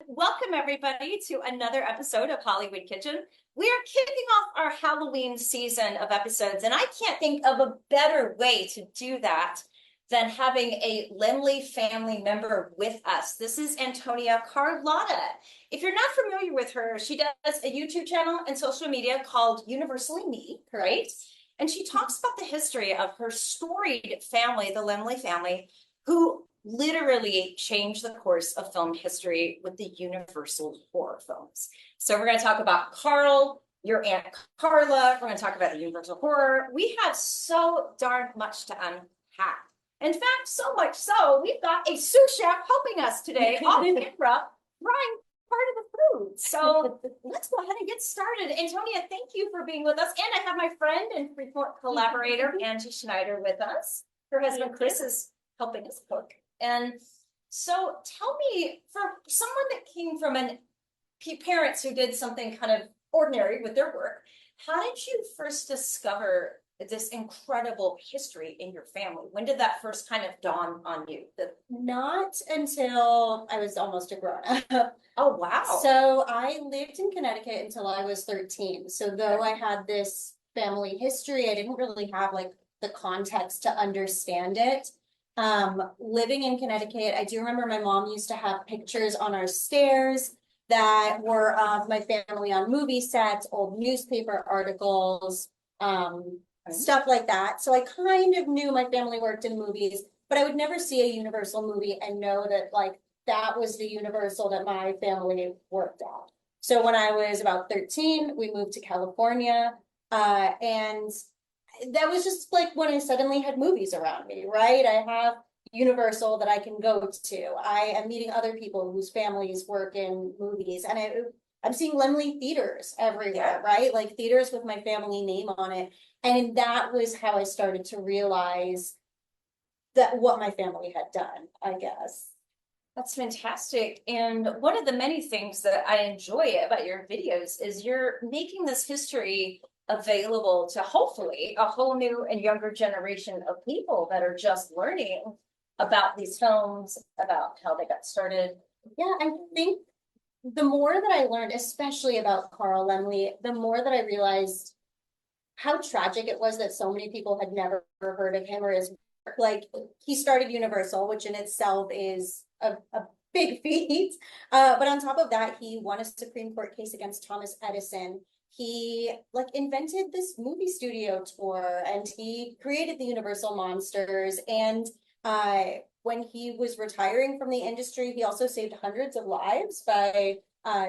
Welcome everybody to another episode of Hollywood Kitchen. We are kicking off our Halloween season of episodes, and I can't think of a better way to do that than having a Laemmle family member with us. This is Antonia Carlotta. If you're not familiar with her, she does a YouTube channel and social media called Universally Me, right? And she talks about the history of her storied family, the Laemmle family, who literally changed the course of film history with the Universal horror films. So we're going to talk about Carl, your Aunt Carla. We're going to talk about the Universal horror. We have so darn much to unpack. In fact, so much so, we've got a sous chef helping us today off camera, frying part of the food. So let's go ahead and get started. Antonia, thank you for being with us. And I have my friend and frequent collaborator, Angie Schneider, with us. Her husband, Chris, is helping us cook. And so tell me, for someone that came from parents who did something kind of ordinary with their work, how did you first discover this incredible history in your family? When did that first kind of dawn on you? Not until I was almost a grown up. Oh, wow. So I lived in Connecticut until I was 13. So though I had this family history, I didn't really have like the context to understand it. Living in Connecticut, I do remember my mom used to have pictures on our stairs that were of my family on movie sets, old newspaper articles, stuff like that. So I kind of knew my family worked in movies, but I would never see a Universal movie and know that like that was the Universal that my family worked at. So when I was about 13, we moved to California, and that was just like when I suddenly had movies around me, right? I have Universal that I can go to. I am meeting other people whose families work in movies, and I'm seeing Laemmle theaters everywhere, right? Like theaters with my family name on it. And that was how I started to realize that what my family had done, I guess. That's fantastic. And one of the many things that I enjoy about your videos is you're making this history available to hopefully a whole new and younger generation of people that are just learning about these films, about how they got started. Yeah, I think the more that I learned, especially about Carl Laemmle, the more that I realized how tragic it was that so many people had never heard of him or his work. Like he started Universal, which in itself is a big feat. But on top of that, he won a Supreme Court case against Thomas Edison. He like invented this movie studio tour, and he created the Universal Monsters. And when he was retiring from the industry, he also saved hundreds of lives by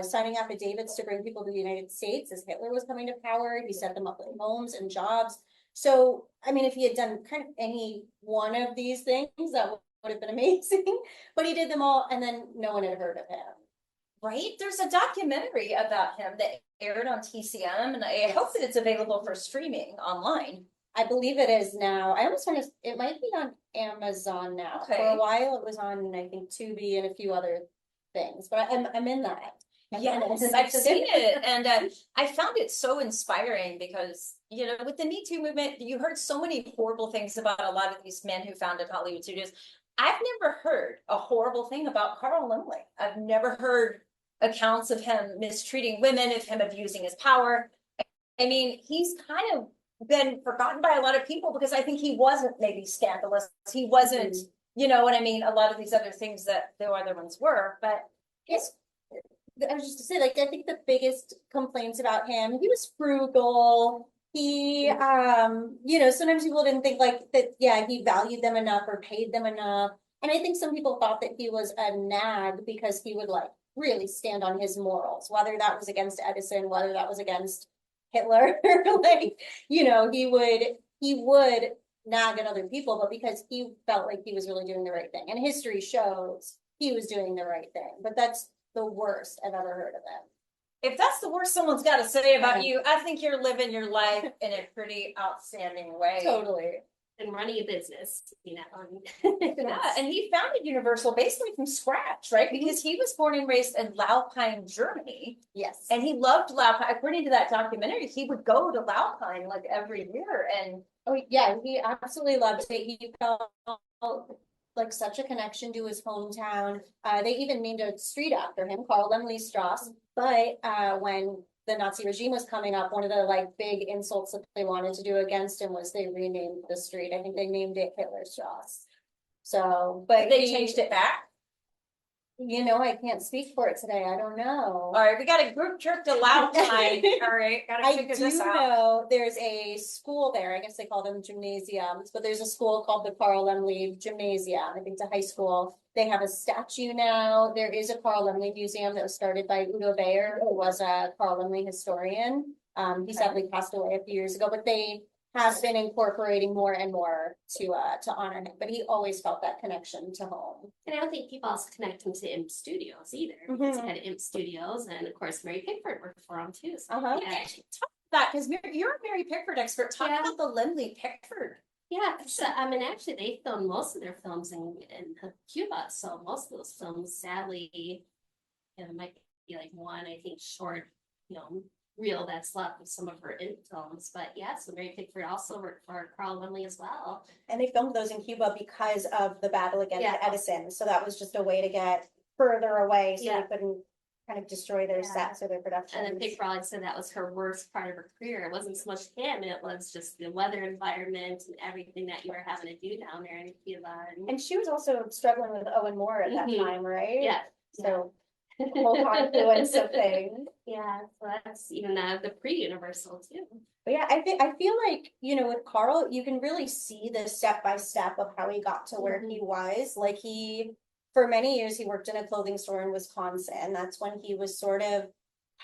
signing affidavits to bring people to the United States as Hitler was coming to power. He set them up with homes and jobs. So, I mean, if he had done kind of any one of these things, that would have been amazing. But he did them all, and then no one had heard of him. Right? There's a documentary about him that aired on TCM, and I hope that it's available for streaming online. I believe it is now. I almost want to, it might be on Amazon now. Okay. For a while, it was on, I think, Tubi and a few other things, but I'm in that. Yes, I've seen it, and I found it so inspiring because, you know, with the Me Too movement, you heard so many horrible things about a lot of these men who founded Hollywood studios. I've never heard a horrible thing about Carl Laemmle. I've never heard accounts of him mistreating women, of him abusing his power. I mean, he's kind of been forgotten by a lot of people because I think he wasn't maybe scandalous. He wasn't, you know what I mean, a lot of these other things that the other ones were, but it's, I was just to say, like, I think the biggest complaints about him, he was frugal. He, you know, sometimes people didn't think like that, yeah, he valued them enough or paid them enough. And I think some people thought that he was a nag because he would like really stand on his morals, whether that was against Edison, whether that was against Hitler, like, you know, he would nag at other people, but because he felt like he was really doing the right thing. And history shows he was doing the right thing, but that's the worst I've ever heard of him. If that's the worst someone's got to say about you, I think you're living your life in a pretty outstanding way. Totally. And running a business, you know. Yeah, and he founded Universal basically from scratch, right? Because he was born and raised in Laupine, Germany. Yes. And he loved Laupine. According to that documentary, he would go to Laupine like every year. And oh yeah, he absolutely loved it. He felt like such a connection to his hometown. They even named a street after him, Carl Laemmle Strasse. But when the Nazi regime was coming up, one of the like big insults that they wanted to do against him was they renamed the street. I think they named it Hitler Strasse. So, but They changed it back. You know, I can't speak for it today. I don't know. All right, we got a group trip to Loud tonight. All right, gotta I figure do this out. know there's a school there. I guess they call them gymnasiums, but there's a school called the Carl Laemmle Gymnasium. I think it's a high school. They have a statue now. There is a Carl Laemmle museum that was started by Udo Bayer, who was a Carl Laemmle historian. He sadly passed away a few years ago, but they has been incorporating more and more to honor him. But he always felt that connection to home. And I don't think people also connect him to Imp Studios either. Mhm. Because he had Imp Studios, and of course Mary Pickford worked for him too. So Uh-huh. yeah, Talk about that because you're a Mary Pickford expert. Talk Yeah. about the Laemmle Pickford. yeah. So I mean, actually, they filmed most of their films in Cuba. So most of those films, sadly, you know, might be like one, I think, short, reel that's left of some of her films. But yeah, so Mary Pickford also worked for Carl Laemmle as well. And they filmed those in Cuba because of the battle against Yeah. Edison. So that was just a way to get further away so Yeah. they couldn't kind of destroy their Yeah. sets or their And productions. then Pickford always said that was her worst part of her career. It wasn't so much him, it was just the weather environment and everything that you were having to do down there in Cuba. And she was also struggling with Owen Moore at that Mhm. time, right? Yeah. So a whole confluence of things. Yeah, so that's even the pre-universal too. But yeah, I feel like, you know, with Carl, you can really see the step by step of how he got to where he was. Like for many years, he worked in a clothing store in Wisconsin. That's when he was sort of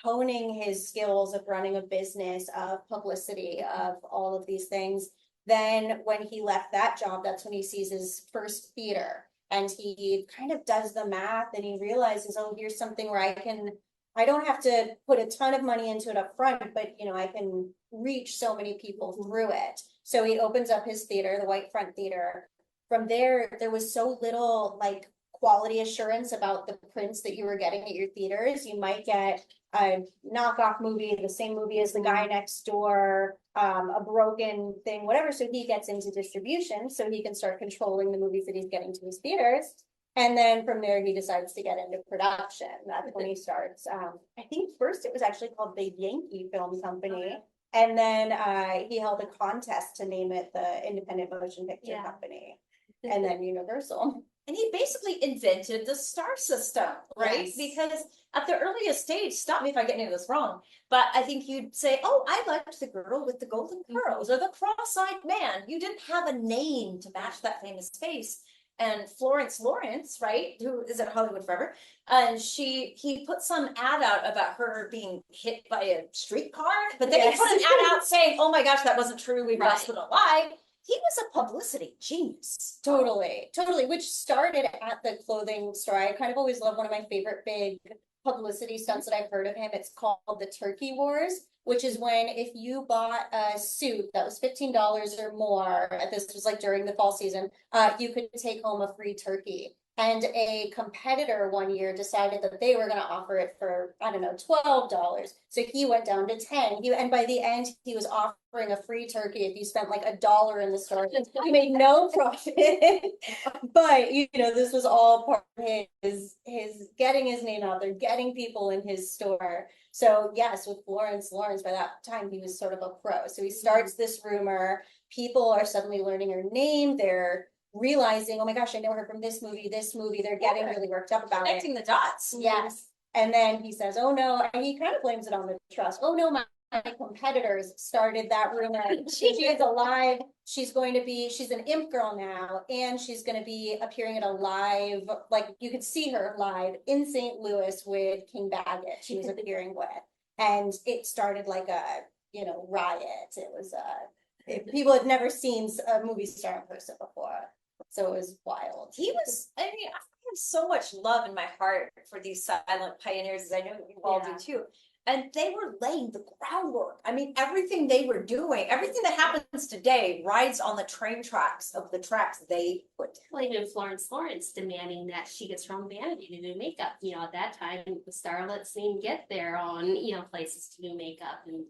honing his skills of running a business, of publicity, of all of these things. Then when he left that job, that's when he sees his first theater. And he kind of does the math and he realizes, oh, here's something where I don't have to put a ton of money into it up front, but you know, I can reach so many people through it. So he opens up his theater, the White Front Theater. From there was so little like quality assurance about the prints that you were getting at your theaters. You might get a knockoff movie, the same movie as the guy next door, a broken thing, whatever. So he gets into distribution so he can start controlling the movies that he's getting to his theaters. And then from there, he decides to get into production. That's when he starts. I think first it was actually called the Yankee Film Company. And then he held a contest to name it the Independent Motion Picture Company. And then Universal. And he basically invented the star system, right? Yes. Because at the earliest stage, stop me if I get any of this wrong, but I think you'd say, oh, I liked the girl with the golden curls or the cross-eyed man. You didn't have a name to match that famous face. And Florence Lawrence, right, who is at Hollywood Forever, and he put some ad out about her being hit by a streetcar, but then he put an ad out saying, oh my gosh, that wasn't true, we lost it alive. He was a publicity genius. Totally, which started at the clothing store. I kind of always love one of my favorite big publicity stunts that I've heard of him. It's called the Turkey Wars, which is when if you bought a suit that was $15 or more, this was like during the fall season, you could take home a free turkey. And a competitor one year decided that they were going to offer it for, I don't know, $12. So he went down to 10. And by the end, he was offering a free turkey if you spent like $1 in the store. He made no profit. But, you know, this was all part of his getting his name out there, getting people in his store. So yes, with Florence Lawrence, by that time, he was sort of a pro. So he starts this rumor. People are suddenly learning her name. They're realizing, oh my gosh, I know her from this movie. They're getting really worked up about Connecting the dots. Yes. And then he says, oh no, and he kind of blames it on the trust. Oh no, my competitors started that rumor. She is alive. She's an imp girl now, and she's going to be appearing at a live, like you could see her live in St. Louis with King Baggett. She was appearing with, and it started like a, riot. It was people had never seen a movie star in person before. So it was wild. I have so much love in my heart for these silent pioneers, as I know you all do too. And they were laying the groundwork. I mean, everything they were doing, everything that happens today rides on the train tracks of the tracks they put. Well, even Florence Lawrence demanding that she gets her own vanity to do makeup. At that time, the starlets didn't get their own, places to do makeup. And,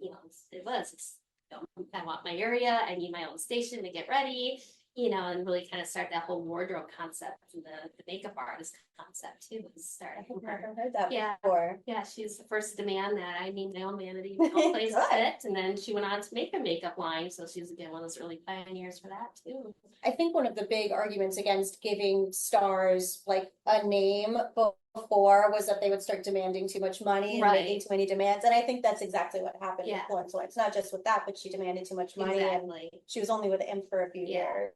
I want my area. I need my own station to get ready. you know, and really kind of start that whole wardrobe concept and the makeup artist concept too. Was started from her. I've heard that Yeah. before. Yeah, she was the first to demand that I need my own vanity, my own place to Good. sit. And then she went on to make a makeup line. So she was again one of those early pioneers for that too. I think one of the big arguments against giving stars like a name before was that they would start demanding too much money and Right. making too many demands. And I think that's exactly what happened Yeah. with Florence White. It's not just with that, but she demanded too much money Exactly. and she was only with him for a few Yeah. years.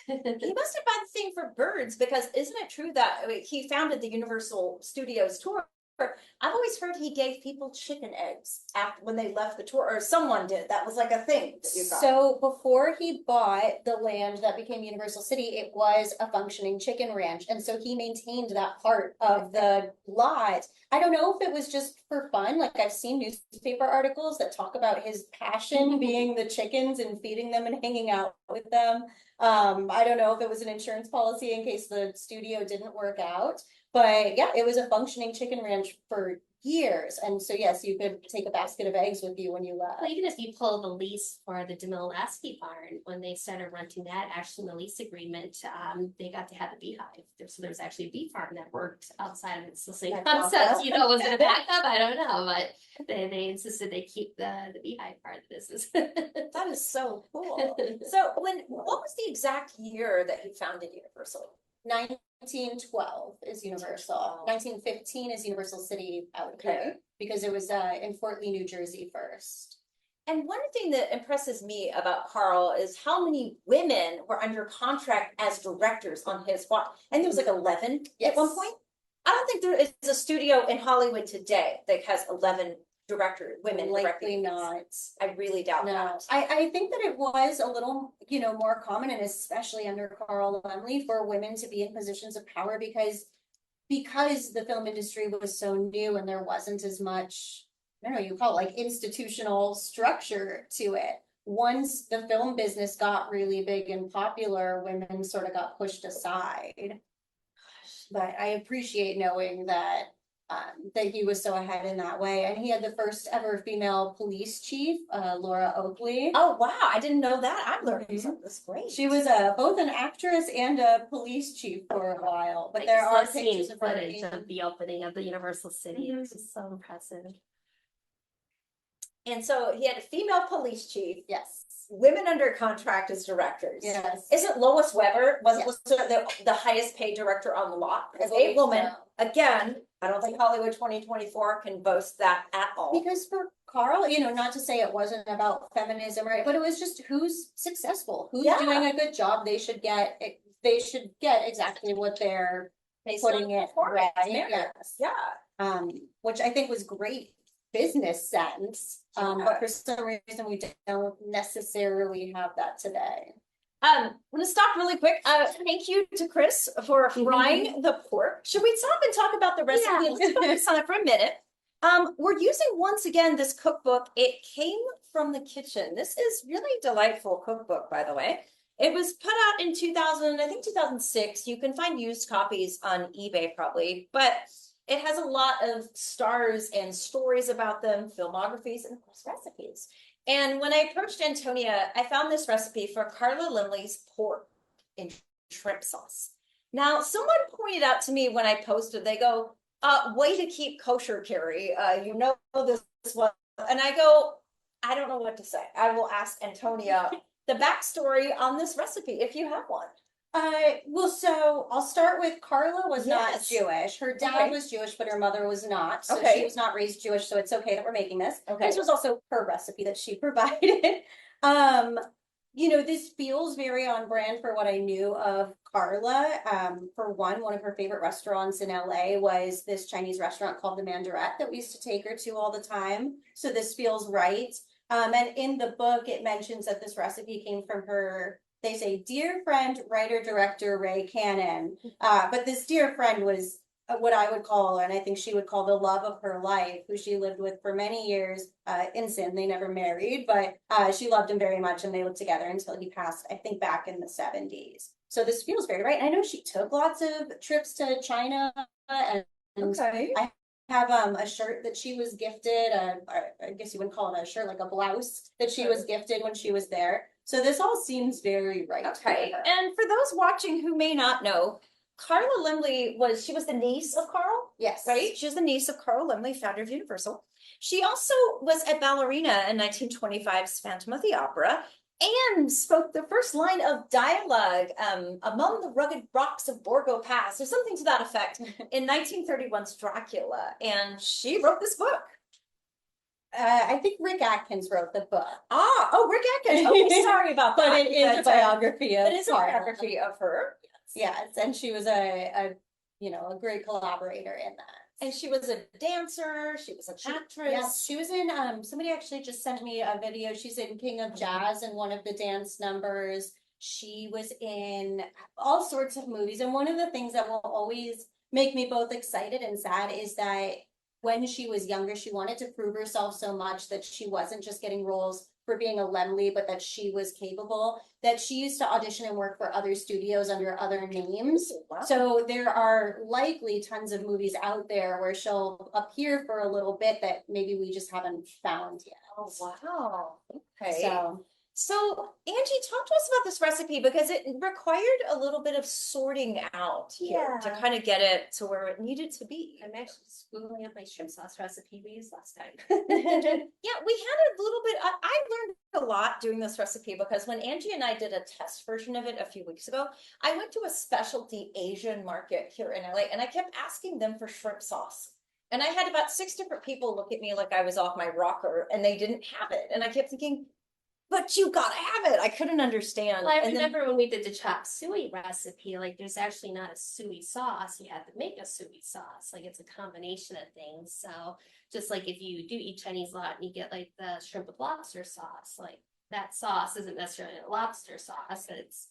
He must have bad thing for birds, because isn't it true that he founded the Universal Studios tour? I've always heard he gave people chicken eggs after when they left the tour, or someone did. That was like a thing that you got. So before he bought the land that became Universal City, it was a functioning chicken ranch. And so he maintained that part of the lot. I don't know if it was just for fun. Like I've seen newspaper articles that talk about his passion being the chickens and feeding them and hanging out with them. I don't know if it was an insurance policy in case the studio didn't work out. But yeah, it was a functioning chicken ranch for years. And so, yes, you could take a basket of eggs with you when you left. Well, even if you pull the lease for the DeMille-Lasky barn, when they started renting that, actually in the lease agreement, they got to have a beehive. So there was actually a bee farm that worked outside of it. It's the same That's concept, awesome. you know, was it a backup? I don't know, but they insisted they keep the beehive part of the business. That is so cool. So what was the exact year that he founded Universal? 1912 is Universal. 1915 is Universal City out Okay. here because it was in Fort Lee, New Jersey first. And one thing that impresses me about Carl is how many women were under contract as directors on his watch. And there was like 11 at one Yes. point. I don't think there is a studio in Hollywood today that has 11 women Likely directing. not. I really doubt No, that. I think that it was a little, more common, and especially under Carla Laemmle, for women to be in positions of power because the film industry was so new and there wasn't as much, I don't know, you call it like institutional structure to it. Once the film business got really big and popular, women sort of got pushed aside. But I appreciate knowing that he was so ahead in that way. And he had the first ever female police chief, Laura Oakley. Oh, wow. I didn't know that. I'm learning something. That's great. She was both an actress and a police chief for a while. But I there just are love seeing pictures of her. footage of the opening of the Universal City. Mhm. It's just so impressive. And so he had a female police chief, Yes. women under contract as directors. Yes. Isn't Lois Weber was Yes. the highest paid director on the lot? I As a believe woman, so. again, I don't think Hollywood 2024 can boast that at all. Because for Carl, not to say it wasn't about feminism, right? But it was just who's successful, who's Yeah. doing a good job. They should get exactly what they're Based on putting it performance right. merits. Yes. Yeah. Which I think was great business sense. But for some reason we don't necessarily have that today. I'm gonna stop really quick. Thank you to Chris for frying the pork. Should we stop and talk about the recipe? Yeah. Let's focus on it for a minute. We're using once again this cookbook. It came from the kitchen. This is really delightful cookbook, by the way. It was put out in 2006. You can find used copies on eBay probably, but it has a lot of stars and stories about them, filmographies, and of course recipes. And when I approached Antonia, I found this recipe for Carla Laemmle's pork in shrimp sauce. Now, someone pointed out to me when I posted, they go, way to keep kosher, Carrie. You know this one. And I go, I don't know what to say. I will ask Antonia the backstory on this recipe if you have one. Well, so I'll start with Carla was not Yes. Jewish. Her dad Okay. was Jewish, but her mother was not. So Okay. she was not raised Jewish, so it's okay that we're making this. Okay. This was also her recipe that she provided. This feels very on brand for what I knew of Carla. For one of her favorite restaurants in LA was this Chinese restaurant called the Mandaret that we used to take her to all the time. So this feels right. And in the book, it mentions that this recipe came from her, they say, dear friend, writer, director, Ray Cannon. But this dear friend was what I would call, and I think she would call the love of her life, who she lived with for many years in sin. They never married, but she loved him very much and they lived together until he passed, I think, back in the 70s. So this feels very right. I know she took lots of trips to China and Okay. I have a shirt that she was gifted, I guess you wouldn't call it a shirt, like a blouse that she was gifted when she was there. So this all seems very right. Okay, and for those watching who may not know, Carla Laemmle was the niece of Carl, Yes. right? She was the niece of Carl Laemmle, founder of Universal. She also was a ballerina in 1925's Phantom of the Opera and spoke the first line of dialogue among the rugged rocks of Borgo Pass, or something to that effect, in 1931's Dracula. And she wrote this book. I think Rick Atkins wrote the book. Rick Atkins. Okay, sorry about that. But it is a biography of It is a biography of her. Yes, and she was a great collaborator in that. And she was a dancer, she was an actress. Yes, she was in somebody actually just sent me a video. She's in King of Jazz in one of the dance numbers. She was in all sorts of movies. And one of the things that will always make me both excited and sad is that when she was younger, she wanted to prove herself so much that she wasn't just getting roles for being a Laemmle, but that she was capable, that she used to audition and work for other studios under other names. Wow. So there are likely tons of movies out there where she'll appear for a little bit that maybe we just haven't found yet. Oh, wow. Okay. So Angie, talk to us about this recipe, because it required a little bit of sorting out here to kind of get it to where it needed to be. I'm actually just Googling up my shrimp sauce recipe we used last time. Yeah, we had a little bit, I learned a lot doing this recipe, because when Angie and I did a test version of it a few weeks ago, I went to a specialty Asian market here in LA and I kept asking them for shrimp sauce. And I had about 6 different people look at me like I was off my rocker and they didn't have it. And I kept thinking, but you gotta have it. I couldn't understand. Well, I remember when we did the chop suey recipe, like there's actually not a suey sauce. You have to make a suey sauce. Like it's a combination of things. So just like if you do eat Chinese a lot and you get like the shrimp with lobster sauce, like that sauce isn't necessarily a lobster sauce. It's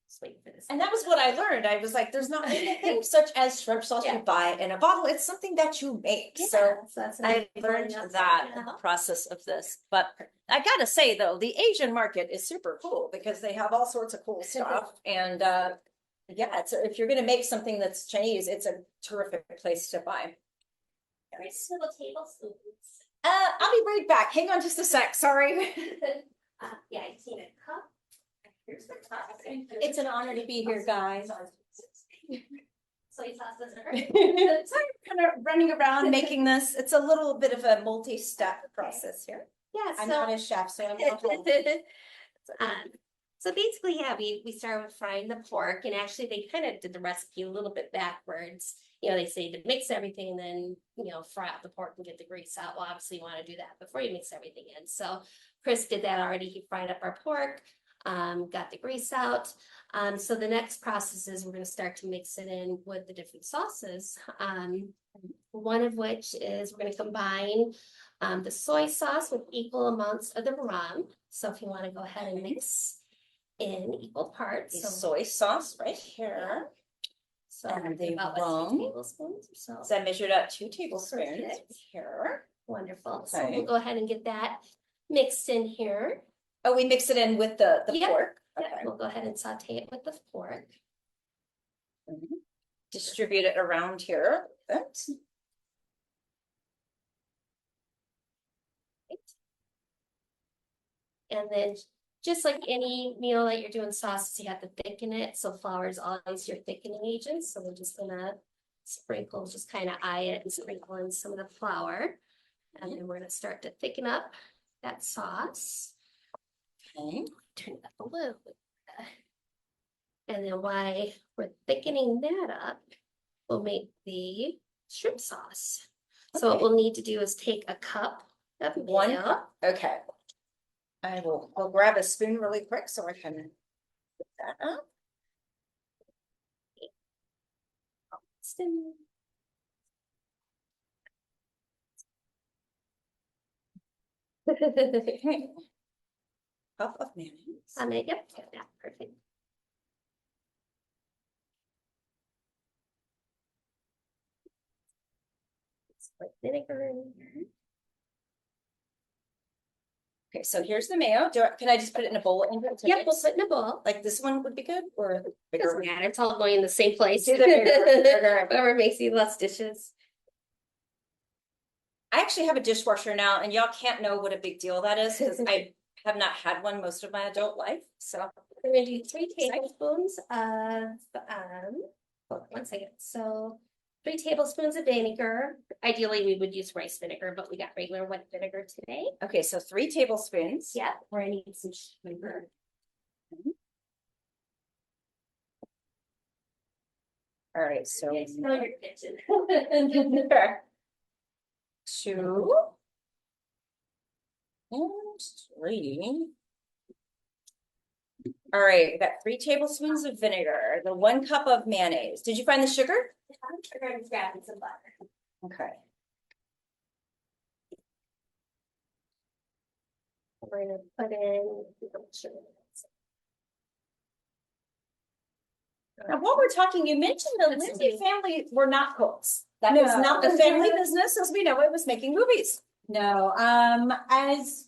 just waiting for this. And that was what I learned. I was like, there's not anything such as shrimp sauce you buy in a bottle. It's something that you make. Yeah, so that's I learned that in the process of this. But I gotta say though, the Asian market is super cool because they have all sorts of cool stuff. And yeah, if you're gonna make something that's Chinese, it's a terrific place to buy. 3 little tablespoons. I'll be right back. Hang on just a sec. Sorry. Yeah, I just need a cup. Here's the cup. It's an honor to be here, guys. Soy sauce doesn't hurt. So I'm kind of running around making this. It's a little bit of a multi-step process here. Yeah, I'm not a chef, so I'm not home. So basically, yeah, we started with frying the pork, and actually they kind of did the recipe a little bit backwards. You know, they say to mix everything and then, fry out the pork and get the grease out. Well, obviously you want to do that before you mix everything in. So Chris did that already. He fried up our pork, got the grease out. So the next process is we're going to start to mix it in with the different sauces. One of which is we're going to combine the soy sauce with equal amounts of the rum. So if you want to go ahead and mix in equal parts. The soy sauce right here. So and the about rum. 2 tablespoons or so. So I measured out 2 tablespoons Perfect. here. Wonderful. So Okay. we'll go ahead and get that mixed in here. Oh, we mix it in with the Yep. pork. Yeah, Okay. we'll go ahead and saute it with the pork. Distribute it around here. Oops. And then just like any meal that you're doing sauces, you have to thicken it. So flour is always your thickening agent. So we're just gonna sprinkle, just kind of eye it and sprinkle in some of the flour. And then we're gonna start to thicken up that sauce. Okay. Turn it up a little bit. And then while we're thickening that up, we'll make the shrimp sauce. So what Okay. we'll need to do is take a cup of 1 milk. cup. Okay. I'll grab a spoon really quick so I can put that up. Okay. Cup of mayonnaise. Yep, yeah, perfect. Let's put vinegar in here. Okay, so here's the mayo. Can I just put it in a bowl? And Yep, we'll put in a bowl. like this one would be good, or the bigger Doesn't one? matter, it's all going in the same place. Do the bigger. Whatever makes you less dishes. I actually have a dishwasher now, and y'all can't know what a big deal that is because I have not had one most of my adult life, so. We're gonna do 3 tablespoons of, hold on 1 second, so 3 tablespoons of vinegar. Ideally, we would use rice vinegar, but we got regular white vinegar today. Okay, so 3 tablespoons. Yeah, we're gonna need some sugar. All right, so Smell your kitchen. 2 and 3. All right, we got 3 tablespoons of vinegar, the 1 cup of mayonnaise. Did you find the sugar? We're gonna grab some butter. Okay. We're gonna put in sugar. Now, while we're talking, you mentioned the That's Lindsay me. family were not cooks. That No. was not the family business as we know it, was making movies. No, as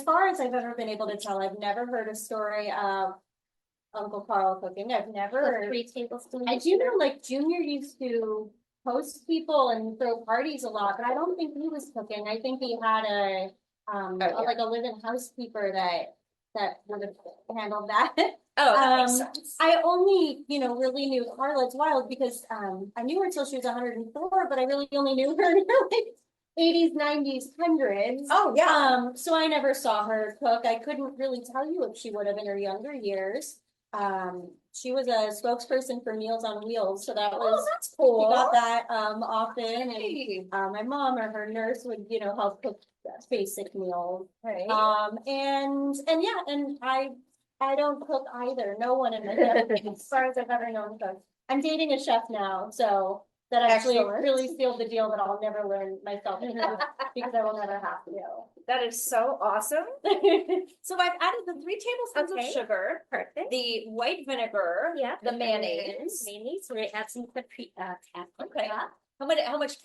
far as I've ever been able to tell, I've never heard a story of Uncle Carl cooking. I've never. 3 tablespoons. I do know like Junior used to host people and throw parties a lot, but I don't think he was cooking. I think he had like a live-in housekeeper that would have handled that. Oh, that makes Um, sense. I only, really knew Carla. It's wild because I knew her till she was 104, but I really only knew her in the like 80s, 90s, 100s. Oh, yeah. So I never saw her cook. I couldn't really tell you if she would have in her younger years. She was a spokesperson for Meals on Wheels, so that Oh, was that's she cool. got that often. And Hey. my mom or her nurse would, help cook basic meals. Right. And yeah, and I don't cook either. No one in my family, as far as I've ever known, cooks. I'm dating a chef now, so that actually Excellent. really sealed the deal that I'll never learn myself because I will never have to. That is so awesome. So I've added the 3 tablespoons Okay. of sugar, Perfect. the white vinegar, Yeah. the mayonnaise. Mayonnaise. We're gonna add some paprika. Okay. How much?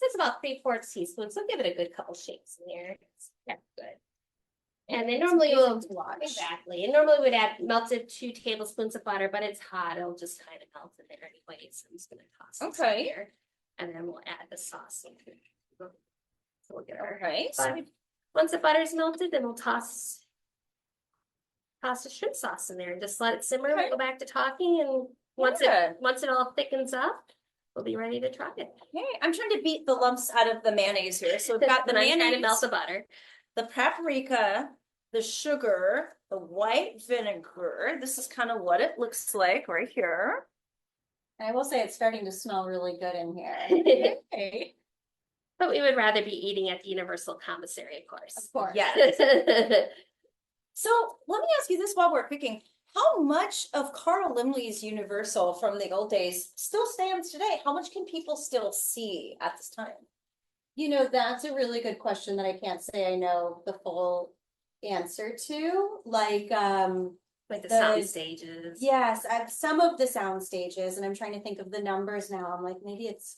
It's about 3/4 teaspoons, so give it a good couple shakes in there. That's good. And then normally we'll exactly. And normally we'd add melted 2 tablespoons of butter, but it's hot. It'll just kind of melt in there anyway. So I'm just gonna toss this in Okay. here, and then we'll add the sauce. So we'll get our Okay. butter. Once the butter's melted, then we'll toss the shrimp sauce in there and just let it simmer. Okay. We'll go back to talking, and once Yeah. it all thickens up, we'll be ready to try it. Okay, I'm trying to beat the lumps out of the mayonnaise here. So we've got the Then I'm trying to mayonnaise, melt the butter. the paprika, the sugar, the white vinegar. This is kind of what it looks like right here. I will say it's starting to smell really good in here. Okay. But we would rather be eating at the Universal Commissary, of course. Of course. Yes. So let me ask you this while we're cooking. How much of Carla Laemmle's Universal from the old days still stands today? How much can people still see at this time? That's a really good question that I can't say I know the full answer to. Like Like the sound stages. yes, some of the sound stages, and I'm trying to think of the numbers now. I'm like, maybe it's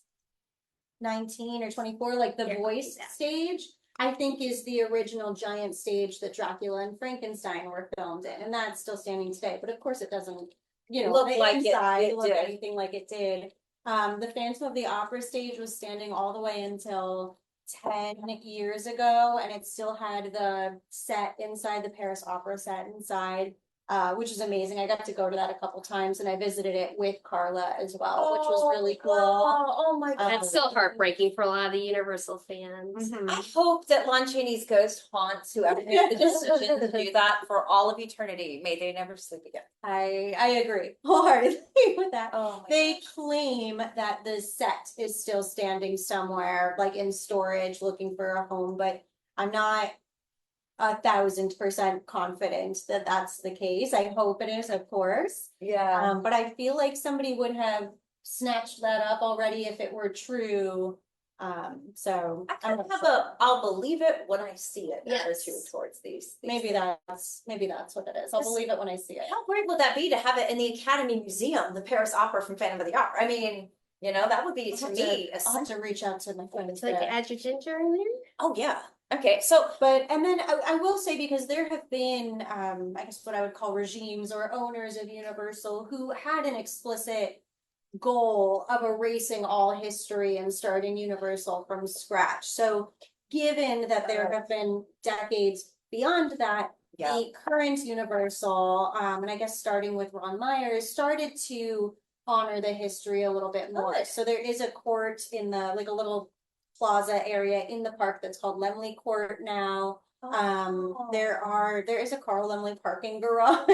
19 or 24, like the Yeah, voice yeah. stage, I think is the original giant stage that Dracula and Frankenstein were filmed in, and that's still standing today. But of course it doesn't, Look like it look did. anything like it did. The Phantom of the Opera stage was standing all the way until 10 years ago, and it still had the set inside, the Paris Opera set inside, which is amazing. I got to go to that a couple times, and I visited it with Carla as well, which was really cool. Oh my God. That's still heartbreaking for a lot of the Universal fans. Mhm. I hope that Lon Chaney's ghost haunts whoever made the decision to do that for all of eternity. May they never sleep again. I agree wholeheartedly with that. Oh my They claim that the set is still standing somewhere, like in storage, looking for a home, but I'm not 1,000% confident that that's the case. I hope it is, of course. Yeah. But I feel like somebody would have snatched that up already if it were true. So I kind of have I'll believe it when I see it Yes. attitude towards these. maybe that's what it is. I'll believe it when I see it. How great would that be to have it in the Academy Museum, the Paris Opera from Phantom of the Opera? I mean, that would be to me. I'll have to reach out to my friends. Would you like to add your ginger in there? Oh yeah. Okay, so And then I will say, because there have been, I guess what I would call regimes or owners of Universal who had an explicit goal of erasing all history and starting Universal from scratch. So given that there have been decades beyond that, Yeah. the current Universal, and I guess starting with Ron Myers, started to honor the history a little bit more. Good. So there is a court in the, like a little plaza area in the park that's called Laemmle Court now. There is a Carla Laemmle parking garage.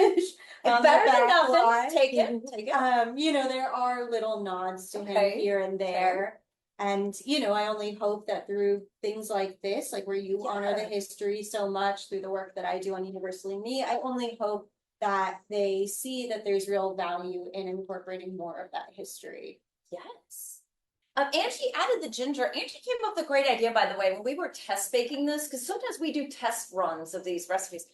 on the Better than back nothing. lot. Take it. Take it. There are little nods to Okay. him here and there. And, I only hope that through things like this, like where you honor the Yeah. history so much through the work that I do on Universally Me, I only hope that they see that there's real value in incorporating more of that history. Yes. Angie added the ginger. Angie came up with a great idea, by the way, when we were test baking this, because sometimes we do test runs of these recipes.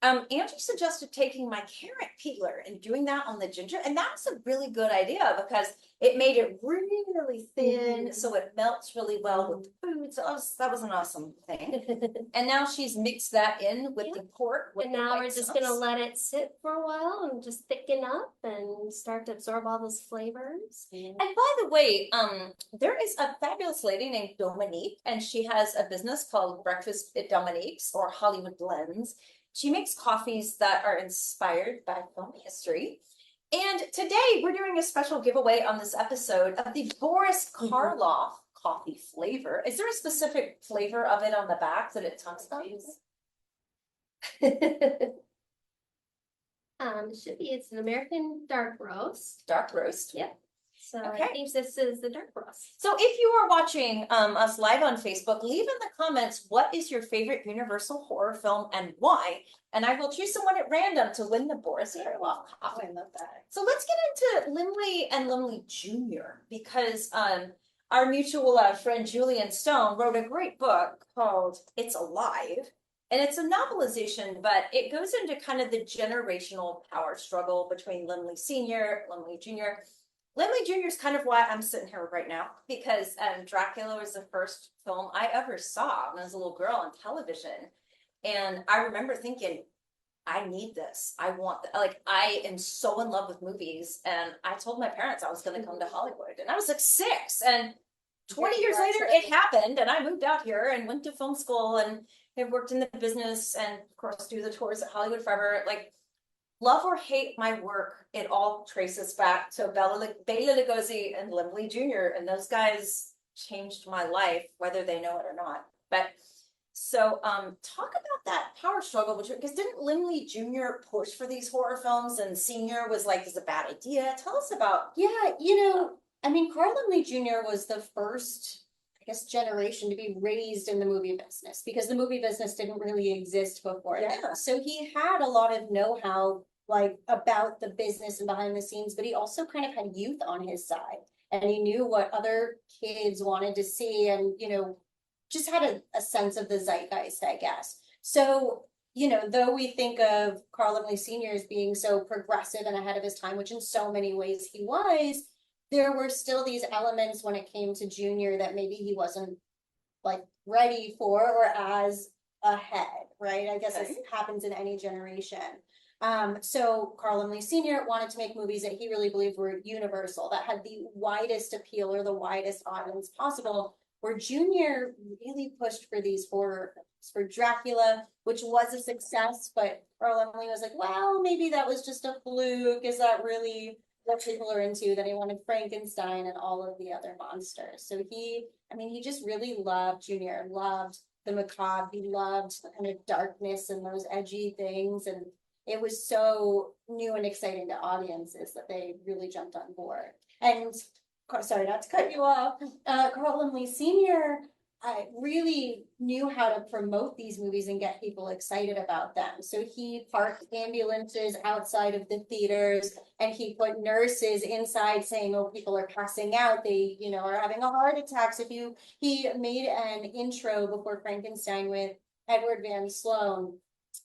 Angie suggested taking my carrot peeler and doing that on the ginger, and that's a really good idea because it made it really thin, so it melts really well with the food. So that was an awesome thing. And now she's mixed that in with the pork. With And the now white we're just sauce. gonna let it sit for a while and just thicken up and start to absorb all those flavors. And by the way, there is a fabulous lady named Dominique, and she has a business called Breakfast at Dominique's or Hollywood Blends. She makes coffees that are inspired by film history. And today we're doing a special giveaway on this episode of the Boris Karloff coffee flavor. Is there a specific flavor of it on the back that it talks about? It should be, it's an American dark roast. Dark roast. Yep. So Okay. I think this is the dark roast. So if you are watching us live on Facebook, leave in the comments what is your favorite Universal horror film and why, and I will choose someone at random to win the Boris Karloff coffee. I love that. So let's get into Laemmle and Laemmle Jr. because our mutual friend Julian Stone wrote a great book called It's Alive. And it's a novelization, but it goes into kind of the generational power struggle between Laemmle Sr., Laemmle Jr. Laemmle Jr. is kind of why I'm sitting here right now, because Dracula was the first film I ever saw when I was a little girl on television. And I remember thinking, I need this. I want that. Like, I am so in love with movies. And I told my parents I was going to come to Hollywood. And I was like 6. And 20 years later, it happened. And I moved out here and went to film school and have worked in the business and, of course, do the tours at Hollywood forever. Like, love or hate my work, it all traces back to Bela Lugosi and Laemmle Jr. And those guys changed my life, whether they know it or not. But so talk about that power struggle, because didn't Laemmle Jr. push for these horror films and Senior was like, it's a bad idea. Tell us about. Yeah, Carla Laemmle Jr. was the first, I guess, generation to be raised in the movie business because the movie business didn't really exist before that. So he had a lot of know-how like about the business and behind the scenes, but he also kind of had youth on his side and he knew what other kids wanted to see and, just had a sense of the zeitgeist, I guess. So, though we think of Carl Laemmle Sr. as being so progressive and ahead of his time, which in so many ways he was, there were still these elements when it came to Junior that maybe he wasn't like ready for or as ahead, right? I guess this happens in any generation. So Carl Laemmle Sr. wanted to make movies that he really believed were universal, that had the widest appeal or the widest audience possible, where Junior really pushed for these horror films, for Dracula, which was a success, but Carl Laemmle was like, well, maybe that was just a fluke. Is that really what people are into? Then he wanted Frankenstein and all of the other monsters. So he just really loved Junior, loved the macabre. He loved the kind of darkness and those edgy things. And it was so new and exciting to audiences that they really jumped on board. And sorry, not to cut you off, Carl Laemmle Sr. Really knew how to promote these movies and get people excited about them. So he parked ambulances outside of the theaters and he put nurses inside saying, oh, people are passing out. They, are having a heart attack. So he made an intro before Frankenstein with Edward Van Sloan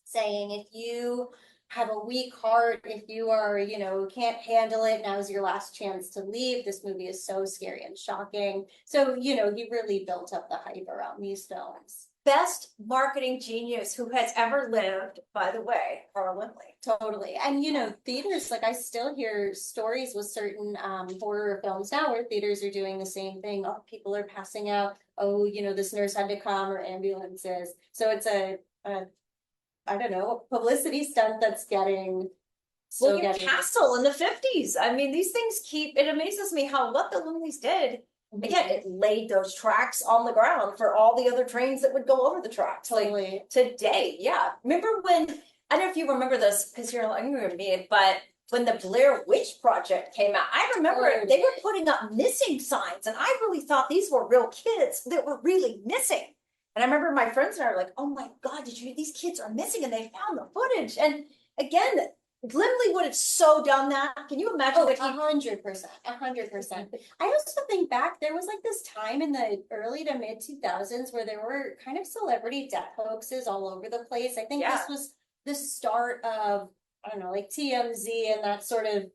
saying, if you have a weak heart, if you are, can't handle it, now's your last chance to leave. This movie is so scary and shocking. So, he really built up the hype around these films. Best marketing genius who has ever lived, by the way, Carl Laemmle. Totally. And, theaters, like I still hear stories with certain horror films now where theaters are doing the same thing. Oh, people are passing out. Oh, this nurse had to come or ambulances. So it's a I don't know, publicity stunt that's getting so William getting. Castle in the 50s. I mean, these things it amazes me how what the Lumleys did. Again, it laid those tracks on the ground for all the other trains that would go over the tracks. Totally. Like today, yeah. Remember when, I don't know if you remember this because you're younger than me, but when the Blair Witch Project came out, I remember they were putting up missing signs, and I really thought these were real kids that were really missing. And I remember my friends and I were like, "Oh my God, these kids are missing?" And they found the footage. And again, Glimley would have so done that. Can you imagine? Oh, 100%, 100%. I also think back, there was like this time in the early to mid 2000s where there were kind of celebrity death hoaxes all over the place. I think this was the start of, I don't know, like TMZ and that sort of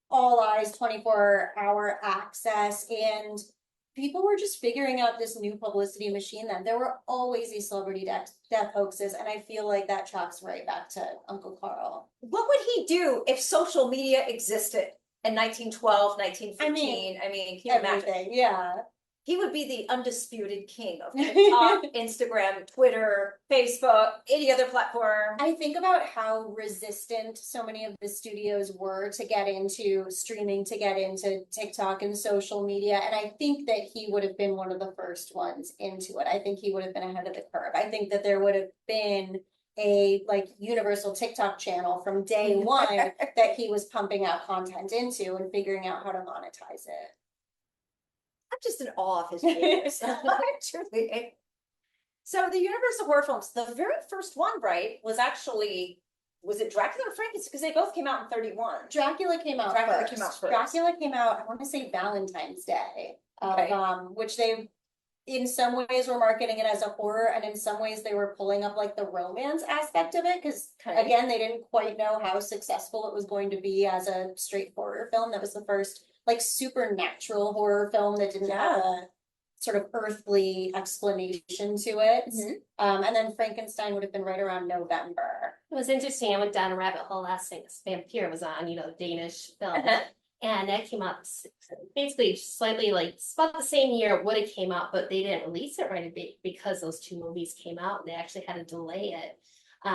all eyes 24-hour access, and people were just figuring out this new publicity machine. Then there were always these celebrity death hoaxes, and I feel like that tracks right back to Uncle Carl. What would he do if social media existed in 1912, 1915? I mean, can you imagine? Yeah. He would be the undisputed king of TikTok, Instagram, Twitter, Facebook, any other platform. I think about how resistant so many of the studios were to get into streaming, to get into TikTok and social media. And I think that he would have been one of the first ones into it. I think he would have been ahead of the curve. I think that there would have been a like universal TikTok channel from day one that he was pumping out content into and figuring out how to monetize it. I'm just in awe of his genius. Truly. So the Universal horror films, the very first one, right, was it Dracula or Frankenstein? Because they both came out in 31. Dracula came out first. Dracula came out, I want to say Valentine's Day, which they, in some ways, were marketing it as a horror, and in some ways they were pulling up like the romance aspect of it, because again, they didn't quite know how successful it was going to be as a straight horror film. That was the first like supernatural horror film that didn't have a sort of earthly explanation to it. And then Frankenstein would have been right around November. It was interesting. I went down a rabbit hole last night. Vampire was on, the Danish film. And that came out basically slightly like about the same year it would have came out, but they didn't release it right because those two movies came out and they actually had to delay it.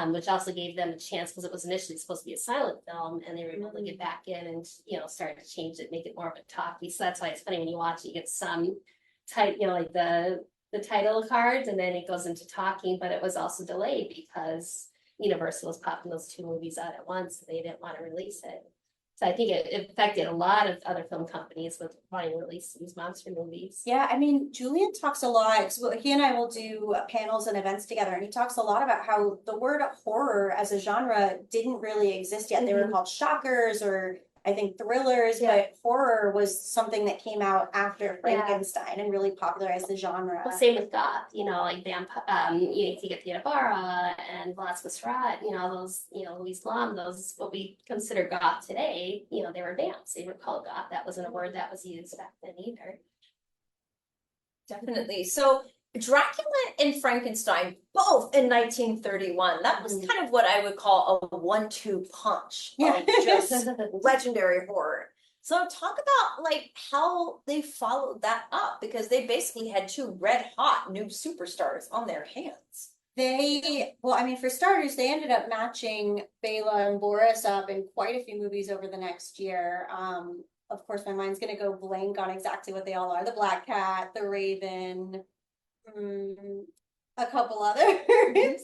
Which also gave them a chance because it was initially supposed to be a silent film, and they were able to get back in and start to change it, make it more of a talkie. So that's why it's funny when you watch it, you get some type, like the title cards, and then it goes into talking. But it was also delayed because Universal was popping those two movies out at once, and they didn't want to release it. So I think it affected a lot of other film companies with wanting to release these monster movies. Yeah, I mean, Julian talks a lot. So he and I will do panels and events together, and he talks a lot about how the word horror as a genre didn't really exist yet. They were called shockers or I think thrillers, but horror was something that came out after Frankenstein and really popularized the genre. Well, same with goth, like you get the Ibarra and Velasco Strat, those, Louise Blum, those what we consider goth today, they were vamps. They were called goth. That wasn't a word that was used back then either. Definitely. So Dracula and Frankenstein, both in 1931. That was kind of what I would call a 1-2 punch of just legendary horror. So talk about like how they followed that up, because they basically had two red hot new superstars on their hands. For starters, they ended up matching Bela and Boris up in quite a few movies over the next year. Of course, my mind's going to go blank on exactly what they all are. The Black Cat, The Raven, a couple others.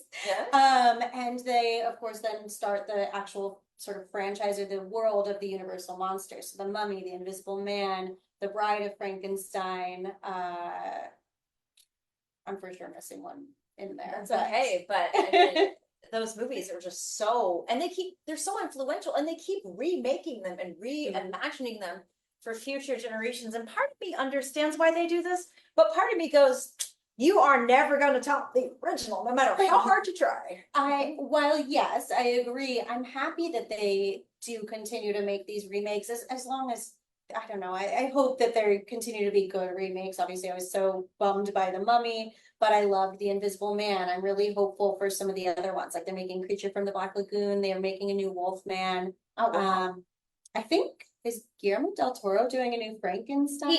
And they, of course, then start the actual sort of franchise or the world of the Universal monsters. So the Mummy, the Invisible Man, the Bride of Frankenstein. I'm for sure missing one in there. That's okay, but I mean, those movies are just so, and they're so influential, and they keep remaking them and reimagining them for future generations. And part of me understands why they do this, but part of me goes, you are never going to top the original, no matter how hard you try. Yes, I agree. I'm happy that they do continue to make these remakes as long as, I don't know, I hope that there continue to be good remakes. Obviously, I was so bummed by The Mummy, but I loved The Invisible Man. I'm really hopeful for some of the other ones. Like they're making Creature from the Black Lagoon. They're making a new Wolfman. Oh, wow. I think is Guillermo del Toro doing a new Frankenstein now?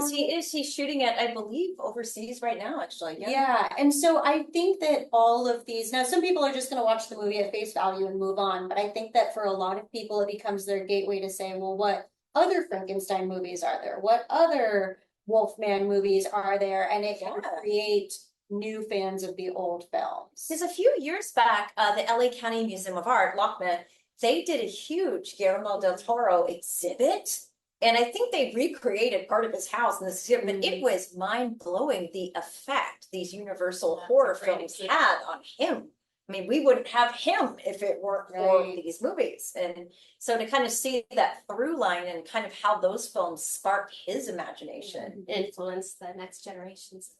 He is. He's shooting it, I believe, overseas right now, actually. Yeah. Yeah, and so I think that all of these, now some people are just going to watch the movie at face value and move on, but I think that for a lot of people, it becomes their gateway to say, well, what other Frankenstein movies are there? What other Wolfman movies are there? And it can create new fans of the old films. Because a few years back, the LA County Museum of Art, Lockman, they did a huge Guillermo del Toro exhibit. And I think they recreated part of his house in this exhibit, but it was mind-blowing the effect these Universal horror films had on him. I mean, we wouldn't have him if it weren't for these movies. And so to kind of see that through line and kind of how those films sparked his imagination. Influence the next generations.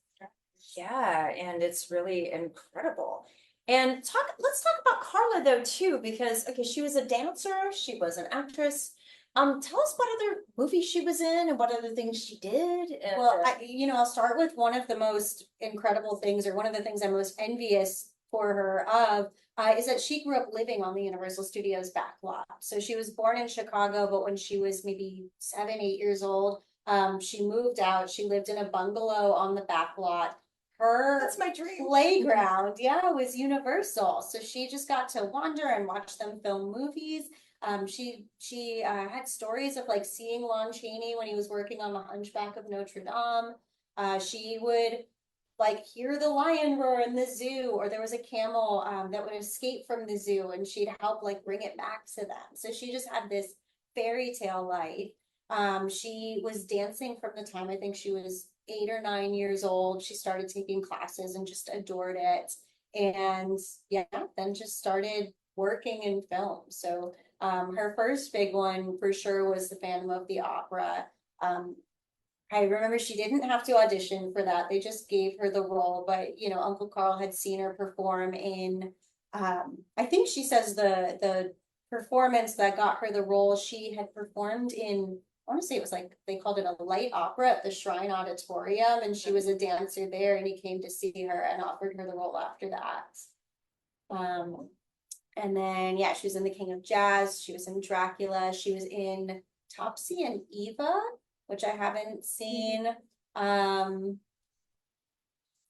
Yeah, and it's really incredible. And let's talk about Carla though too, because okay, she was a dancer, she was an actress. Tell us what other movies she was in and what other things she did. And, well, I'll start with one of the most incredible things, or one of the things I'm most envious for her of, is that she grew up living on the Universal Studios back lot. So she was born in Chicago, but when she was maybe 7, 8 years old, she moved out. She lived in a bungalow on the back lot. That's my dream. Playground, was Universal. So she just got to wander and watch them film movies. She had stories of like seeing Lon Chaney when he was working on the Hunchback of Notre Dame. She would like hear the lion roar in the zoo, or there was a camel that would escape from the zoo, and she'd help like bring it back to them. So she just had this fairy tale life. She was dancing from the time I think she was 8 or 9 years old. She started taking classes and just adored it. And then just started working in film. So her first big one for sure was the Phantom of the Opera. I remember she didn't have to audition for that. They just gave her the role, but Uncle Carl had seen her perform in, I think she says the performance that got her the role, she had performed in, I want to say it was like, they called it a light opera at the Shrine Auditorium, and she was a dancer there, and he came to see her and offered her the role after that. And then, she was in The King of Jazz. She was in Dracula. She was in Topsy and Eva, which I haven't seen.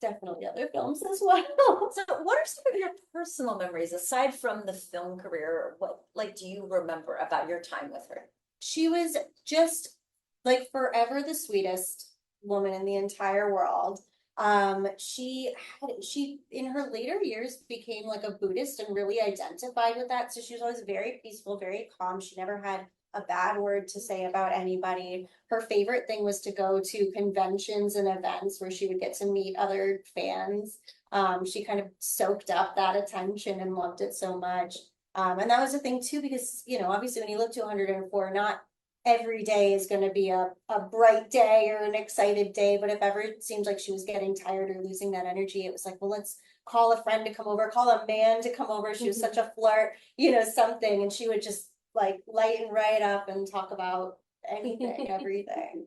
Definitely other films as well. So what are some of your personal memories, aside from the film career? What, do you remember about your time with her? She was just, like, forever the sweetest woman in the entire world. She in her later years became like a Buddhist and really identified with that. So she was always very peaceful, very calm. She never had a bad word to say about anybody. Her favorite thing was to go to conventions and events where she would get to meet other fans. She kind of soaked up that attention and loved it so much. And that was the thing too, because, obviously when you live to 104, not every day is going to be a bright day or an excited day, but if ever it seemed like she was getting tired or losing that energy, it was like, well, let's call a friend to come over, call a man to come over. She was such a flirt, something, and she would just like lighten right up and talk about anything, everything.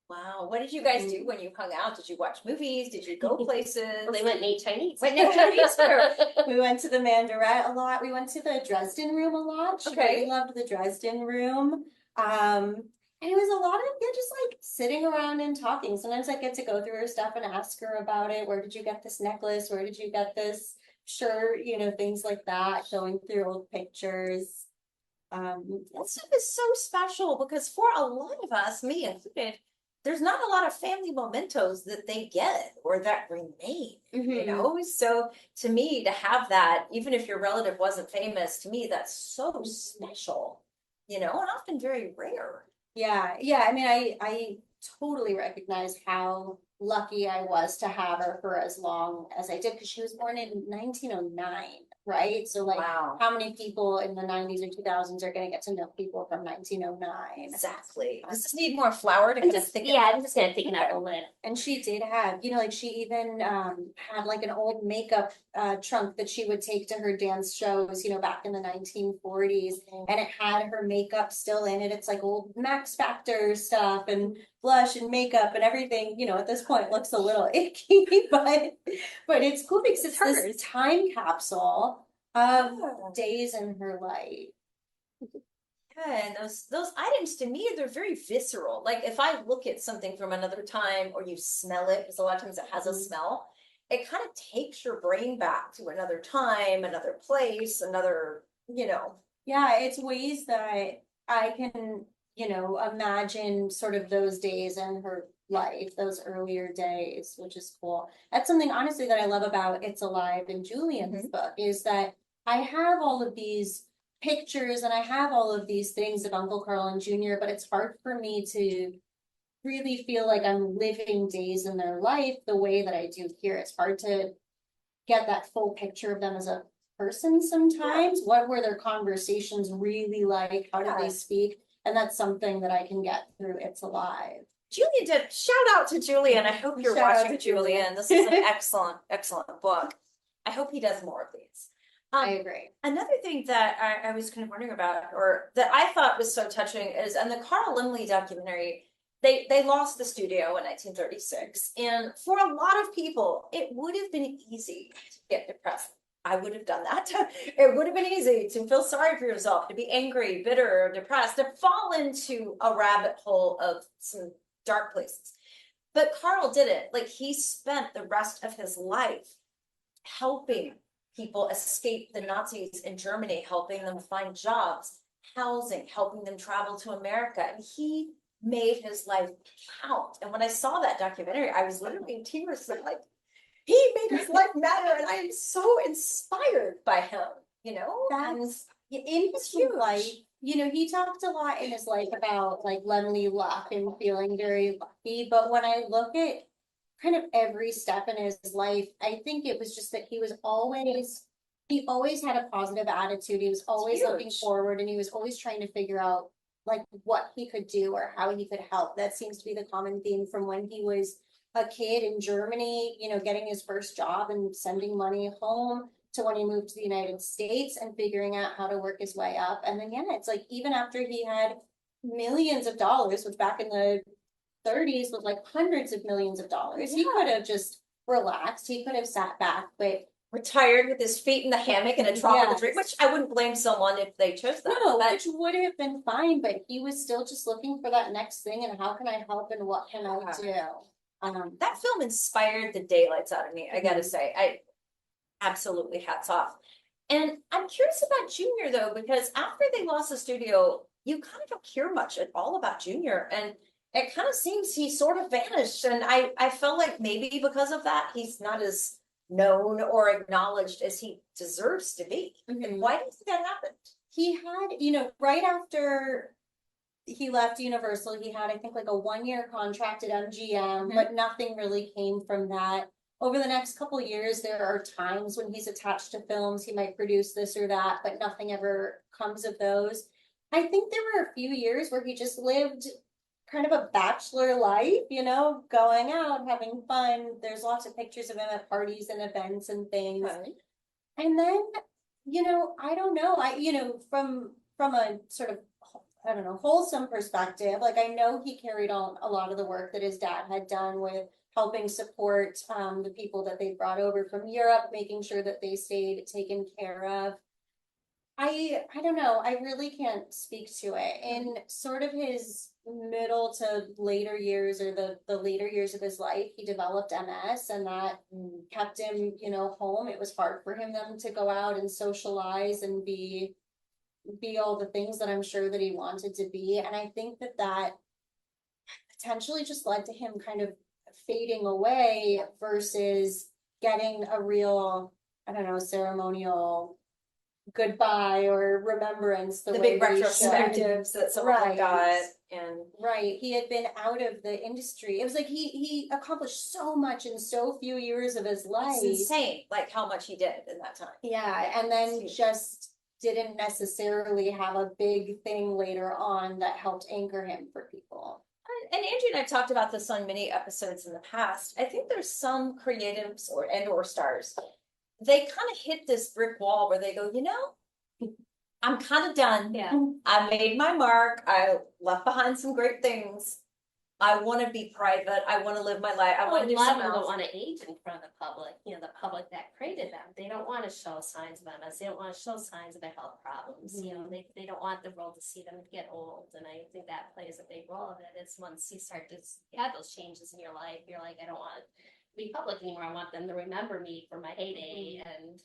Wow. What did you guys do when you hung out? Did you watch movies? Did you go places? They went and ate Chinese. We went to the Mandarin a lot. We went to the Dresden Room a lot. She really loved the Dresden Room. And it was a lot of just like sitting around and talking. Sometimes I get to go through her stuff and ask her about it. Where did you get this necklace? Where did you get this shirt? Things like that. Going through old pictures. That stuff is so special because for a lot of us, me included, there's not a lot of family mementos that they get or that remain, So to me, to have that, even if your relative wasn't famous, to me, that's so special, and often very rare. Yeah. I mean, I totally recognize how lucky I was to have her for as long as I did, because she was born in 1909. Right? So like how many people in the 90s or 2000s are going to get to know people from 1909? Exactly. Does this need more flour to kind of thicken? Yeah, I'm just going to thicken up a little. And she did have, like she even had like an old makeup trunk that she would take to her dance shows, back in the 1940s. And it had her makeup still in it. It's like old Max Factor stuff and blush and makeup and everything, at this point looks a little icky, but it's cool because it's this time capsule of days in her life. Yeah, and those items to me, they're very visceral. Like if I look at something from another time or you smell it, because a lot of times it has a smell, it kind of takes your brain back to another time, another place, another, Yeah, it's ways that I can, imagine sort of those days in her life, those earlier days, which is cool. That's something honestly that I love about It's Alive in Julian's book is that I have all of these pictures and I have all of these things of Uncle Carl and Junior, but it's hard for me to really feel like I'm living days in their life the way that I do here. It's hard to get that full picture of them as a person sometimes. Yeah. What were their conversations really like? How did they speak? And that's something that I can get through It's Alive. Julian did shout out to Julian. I hope you're watching, Julian. This is an excellent, excellent book. I hope he does more of these. I agree. Another thing that I was kind of wondering about, or that I thought was so touching, is in the Carla Laemmle documentary, they lost the studio in 1936. And for a lot of people, it would have been easy to get depressed. I would have done that. It would have been easy to feel sorry for yourself, to be angry, bitter, depressed, to fall into a rabbit hole of some dark places. But Carl didn't. Like, he spent the rest of his life helping people escape the Nazis in Germany, helping them find jobs, housing, helping them travel to America. And he made his life count. And when I saw that documentary, I was literally in tears. Like, he made his life matter, and I am so inspired by him. That's in his life. He talked a lot in his life about like Laemmle luck and feeling very lucky. But when I look at kind of every step in his life, I think it was just that he always had a positive attitude. He was always looking forward, and he was always trying to figure out like what he could do or how he could help. That seems to be the common theme from when he was a kid in Germany, getting his first job and sending money home to when he moved to the United States and figuring out how to work his way up. And then, it's like even after he had millions of dollars, which back in the 30s was like hundreds of millions of dollars, he could have just relaxed. He could have sat back, but retired with his feet in the hammock and a tropical drink, which I wouldn't blame someone if they chose that. No, which would have been fine, but he was still just looking for that next thing and how can I help and what can I do? That film inspired the daylights out of me, I gotta say. I absolutely hats off. And I'm curious about Junior though, because after they lost the studio, you kind of don't hear much at all about Junior. And it kind of seems he sort of vanished. And I felt like maybe because of that, he's not as known or acknowledged as he deserves to be. Why do you think that happened? He had, right after he left Universal, he had, I think, like a 1-year contract at MGM, but nothing really came from that. Over the next couple of years, there are times when he's attached to films, he might produce this or that, but nothing ever comes of those. I think there were a few years where he just lived kind of a bachelor life, going out, having fun. There's lots of pictures of him at parties and events and things. Right. And then, I don't know. From a sort of, I don't know, wholesome perspective, like I know he carried on a lot of the work that his dad had done with helping support the people that they brought over from Europe, making sure that they stayed taken care of. I don't know. I really can't speak to it. In sort of his middle to later years or the later years of his life, he developed MS and that kept him, home. It was hard for him then to go out and socialize and be all the things that I'm sure that he wanted to be. And I think that potentially just led to him kind of fading away versus getting a real, I don't know, ceremonial goodbye or remembrance. The big retrospectives that someone got. And he had been out of the industry. It was like he accomplished so much in so few years of his life. It's insane, like how much he did in that time. Yeah, and then just didn't necessarily have a big thing later on that helped anchor him for people. And Angie and I talked about this on many episodes in the past. I think there's some creatives or stars, they kind of hit this brick wall where they go, I'm kind of done. Yeah. I made my mark. I left behind some great things, I want to be private. I want to live my life. I Well, want a to do lot of something them don't else. want to age in front of the public, the public that created them. They don't want to show signs of MS. They don't want to show signs of their health problems. They don't want the world to see them get old. And I think that plays a big role of it. It's once you start to have those changes in your life, you're like, I don't want to be public anymore. I want them to remember me for my heyday. And,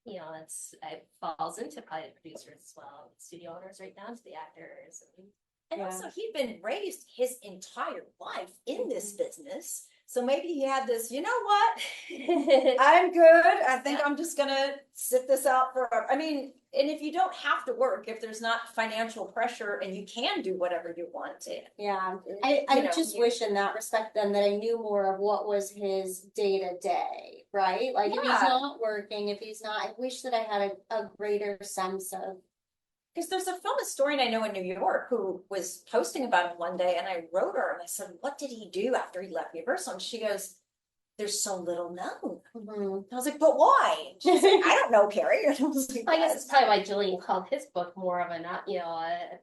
it falls into probably the producers as well, studio owners right down to the actors. And also, he'd been raised his entire life in this business. So maybe he had this, you know what? I'm good. I think I'm just going to sit this out forever. I mean, and if you don't have to work, if there's not financial pressure and you can do whatever you want to. Yeah, I just wish in that respect then that I knew more of what was his day to day, right? Like if he's not working, if he's not, I wish that I had a greater sense of. Because there's a film historian I know in New York who was posting about him one day, and I wrote her and I said, what did he do after he left Universal? And she goes, there's so little known. I was like, but why? She's like, I don't know, Carrie. I guess it's probably why Jillian called his book more of a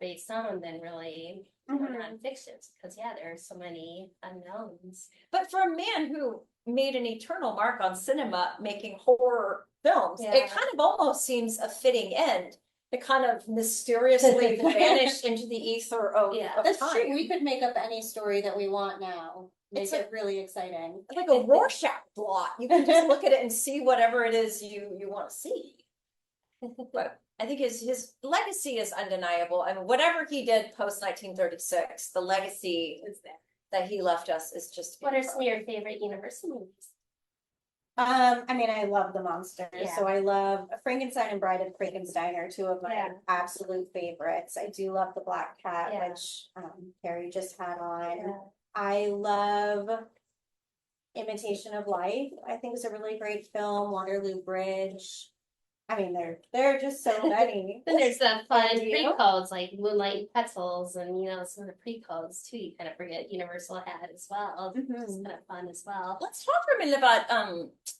based on than really nonfiction, because there are so many unknowns. But for a man who made an eternal mark on cinema making horror films, it kind of almost seems a fitting end. It kind of mysteriously vanished into the ether of that's time. True. We could make up any story that we want now. Make it really exciting. It's like a Rorschach blot. You can just look at it and see whatever it is you want to see. But I think his legacy is undeniable. I mean, whatever he did post 1936, the legacy that he left us is just. What are some of your favorite Universal movies? I mean, I love the monsters. So I love Frankenstein and Bride of Frankenstein are two of my absolute favorites. I do love the Black Cat, which Carrie just had on. I love Imitation of Life. I think it's a really great film. Waterloo Bridge. I mean, there are just so many. Then there's the fun pre-codes like Moonlight and Pretzels, and some of the pre-codes too. You kind of forget Universal had as well. It's kind of fun as well. Let's talk for a minute about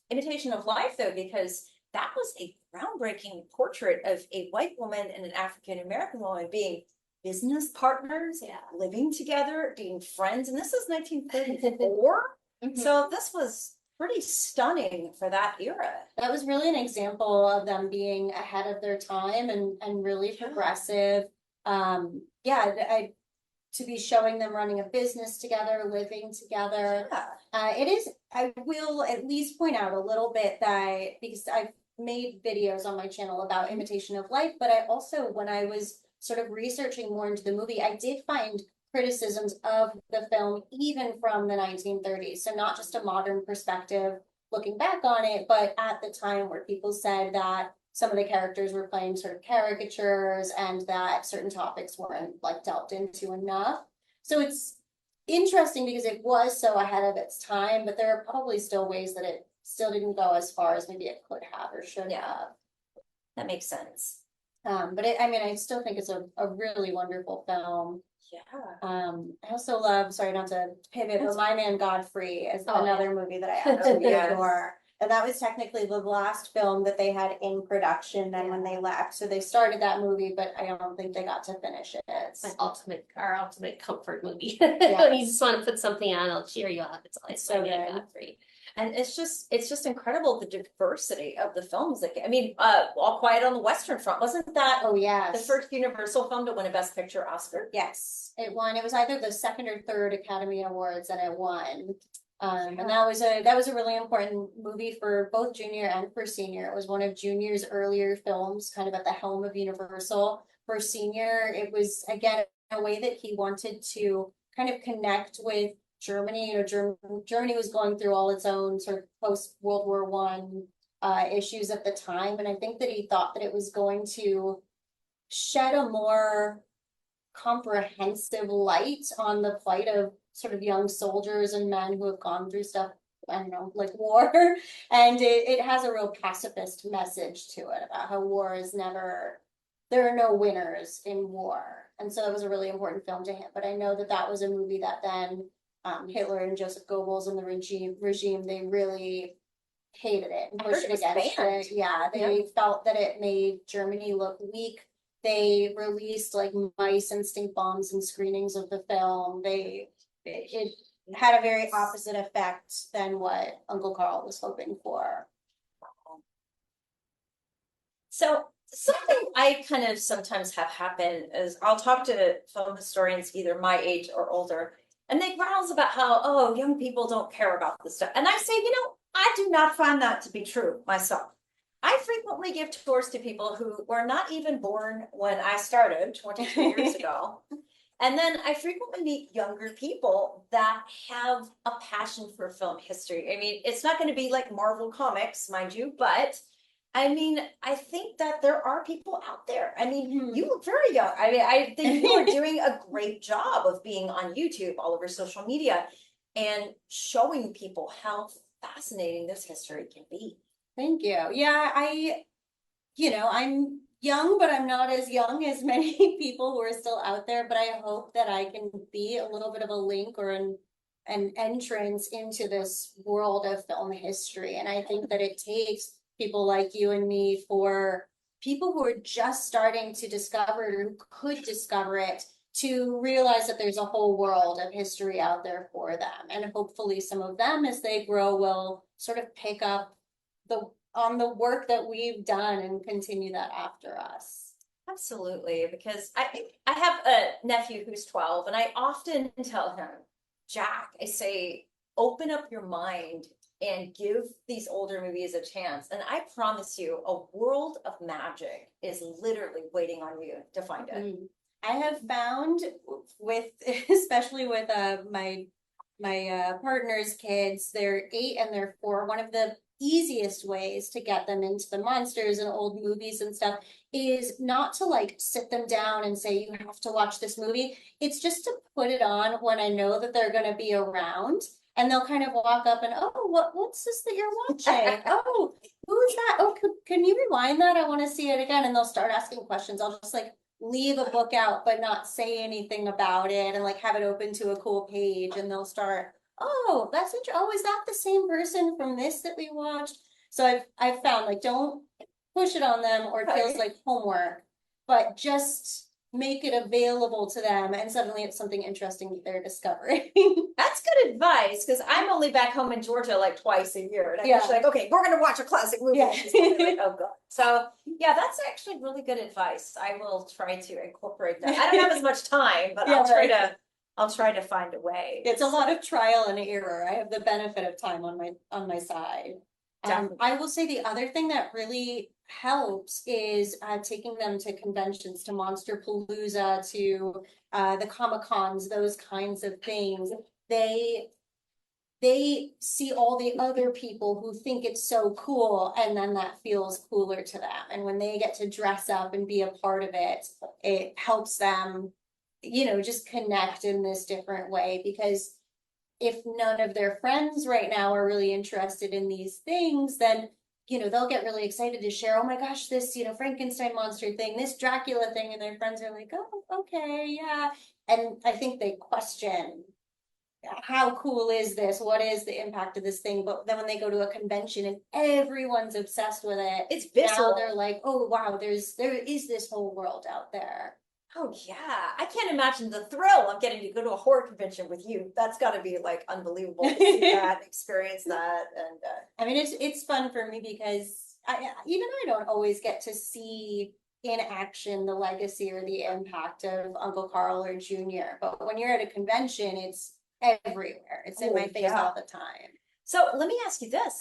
Imitation of Life, though, because that was a groundbreaking portrait of a white woman and an African American woman being business partners, living together, being friends, and this is 1934. So this was pretty stunning for that era. That was really an example of them being ahead of their time and really progressive. To be showing them running a business together, living together. It is, I will at least point out a little bit that, because I've made videos on my channel about Imitation of Life, but I also, when I was sort of researching more into the movie, I did find criticisms of the film even from the 1930s. So not just a modern perspective looking back on it, but at the time where people said that some of the characters were playing sort of caricatures and that certain topics weren't like delved into enough. So it's interesting because it was so ahead of its time, but there are probably still ways that it still didn't go as far as maybe it could have or should have. That makes sense. But I still think it's a really wonderful film. I also love, sorry not to pivot, but My Man Godfrey is another movie that I absolutely adore. And that was technically the last film that they had in production then when they left. So they started that movie, but I don't think they got to finish it. It's our ultimate comfort movie. When you just want to put something on, it'll cheer you up. It's so good. Godfrey. And it's just incredible the diversity of the films that All Quiet on the Western Front, wasn't that the first Universal film to win a Best Picture Oscar? Yes, it won. It was either the second or third Academy Awards that it won. And that was a really important movie for both Junior and for Senior. It was one of Junior's earlier films, kind of at the helm of Universal. For Senior, it was again a way that he wanted to kind of connect with Germany. Germany was going through all its own sort of post World War I issues at the time, and I think that he thought that it was going to shed a more comprehensive light on the plight of sort of young soldiers and men who have gone through stuff, I don't know, like war. And it has a real pacifist message to it about how war is never, there are no winners in war. And so that was a really important film to him. But I know that was a movie that then Hitler and Joseph Goebbels and the regime, they really hated it and pushed it against it. Yeah, they felt that it made Germany look weak. They released like mice and stink bombs and screenings of the film. They it had a very opposite effect than what Uncle Carl was hoping for. So something I kind of sometimes have happen is I'll talk to film historians either my age or older, and they grouse about how, oh, young people don't care about this stuff. And I say, I do not find that to be true myself. I frequently give tours to people who were not even born when I started 22 years ago. And then I frequently meet younger people that have a passion for film history. I mean, it's not going to be like Marvel Comics, mind you, but I mean, I think that there are people out there. I mean, you look very young. I mean, I think you are doing a great job of being on YouTube, all over social media, and showing people how fascinating this history can be. Thank you. Yeah, I'm young, but I'm not as young as many people who are still out there. But I hope that I can be a little bit of a link or an entrance into this world of film history. And I think that it takes people like you and me, for people who are just starting to discover it or who could discover it, to realize that there's a whole world of history out there for them. And hopefully some of them, as they grow, will sort of pick up on the work that we've done and continue that after us. Absolutely, because I have a nephew who's 12, and I often tell him, Jack, I say, open up your mind and give these older movies a chance. And I promise you, a world of magic is literally waiting on you to find it. I have found especially with my partner's kids, they're 8 and they're 4. One of the easiest ways to get them into the monsters and old movies and stuff is not to like sit them down and say, you have to watch this movie. It's just to put it on when I know that they're going to be around. And they'll kind of walk up and, oh, what's this that you're watching? Oh, who is that? Oh, can you rewind that? I want to see it again. And they'll start asking questions. I'll just like leave a book out, but not say anything about it, and like have it open to a cool page. And they'll start, oh, that's interesting. Oh, is that the same person from this that we watched? So I've found, like, don't push it on them or it feels like homework, but just make it available to them, and suddenly it's something interesting that they're discovering. That's good advice, because I'm only back home in Georgia like twice a year, and I'm just like, okay, we're gonna watch a classic movie. Yeah. Like, oh god. So yeah, that's actually really good advice. I will try to incorporate that. I don't have as much time, but Yeah, I'll try to find a way. It's a lot of trial and error. I have the benefit of time on my side. I will say the other thing that really helps is taking them to conventions, to Monster Palooza, to the Comic-Cons, those kinds of things. They see all the other people who think it's so cool, and then that feels cooler to them. And when they get to dress up and be a part of it, it helps them, just connect in this different way. Because if none of their friends right now are really interested in these things, then they'll get really excited to share, oh my gosh, this, Frankenstein monster thing, this Dracula thing, and their friends are like, oh, okay, yeah. And I think they question, how cool is this? What is the impact of this thing? But then when they go to a convention and everyone's obsessed with it, it's visceral. Now they're like, oh wow, there is this whole world out there. Oh yeah, I can't imagine the thrill of getting to go to a horror convention with you. That's got to be like unbelievable to see that, experience that, and I mean, it's fun for me because I don't always get to see in action the legacy or the impact of Uncle Carl or Junior. But when you're at a convention, it's everywhere. It's in my face all the time. So let me ask you this: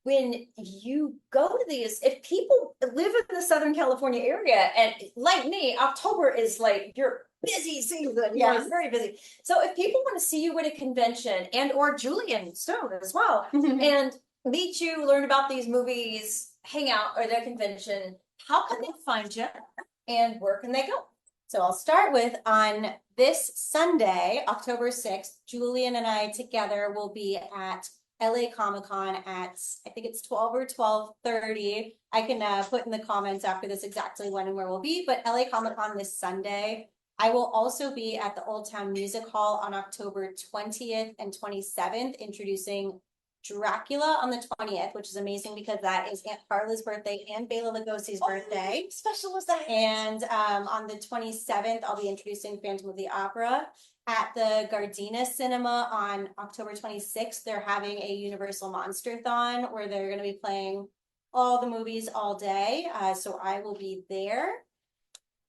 when you go to these, if people live in the Southern California area, and like me, October is like your busy season. Yes. You're very busy. So if people want to see you at a convention, and or Julian Stone as well, and meet you, learn about these movies, hang out at a convention, how can they find you, and where can they go? So I'll start with, on this Sunday, October 6th, Julian and I together will be at LA Comic-Con at, I think it's 12 or 12:30. I can put in the comments after this exactly when and where we'll be, but LA Comic-Con this Sunday. I will also be at the Old Town Music Hall on October 20th and 27th, introducing Dracula on the 20th, which is amazing because that is Aunt Carla's birthday and Bela Lugosi's birthday. Special was that? And on the 27th, I'll be introducing Phantom of the Opera. at the Gardena Cinema on October 26th. They're having a Universal Monster-thon where they're going to be playing all the movies all day. So I will be there.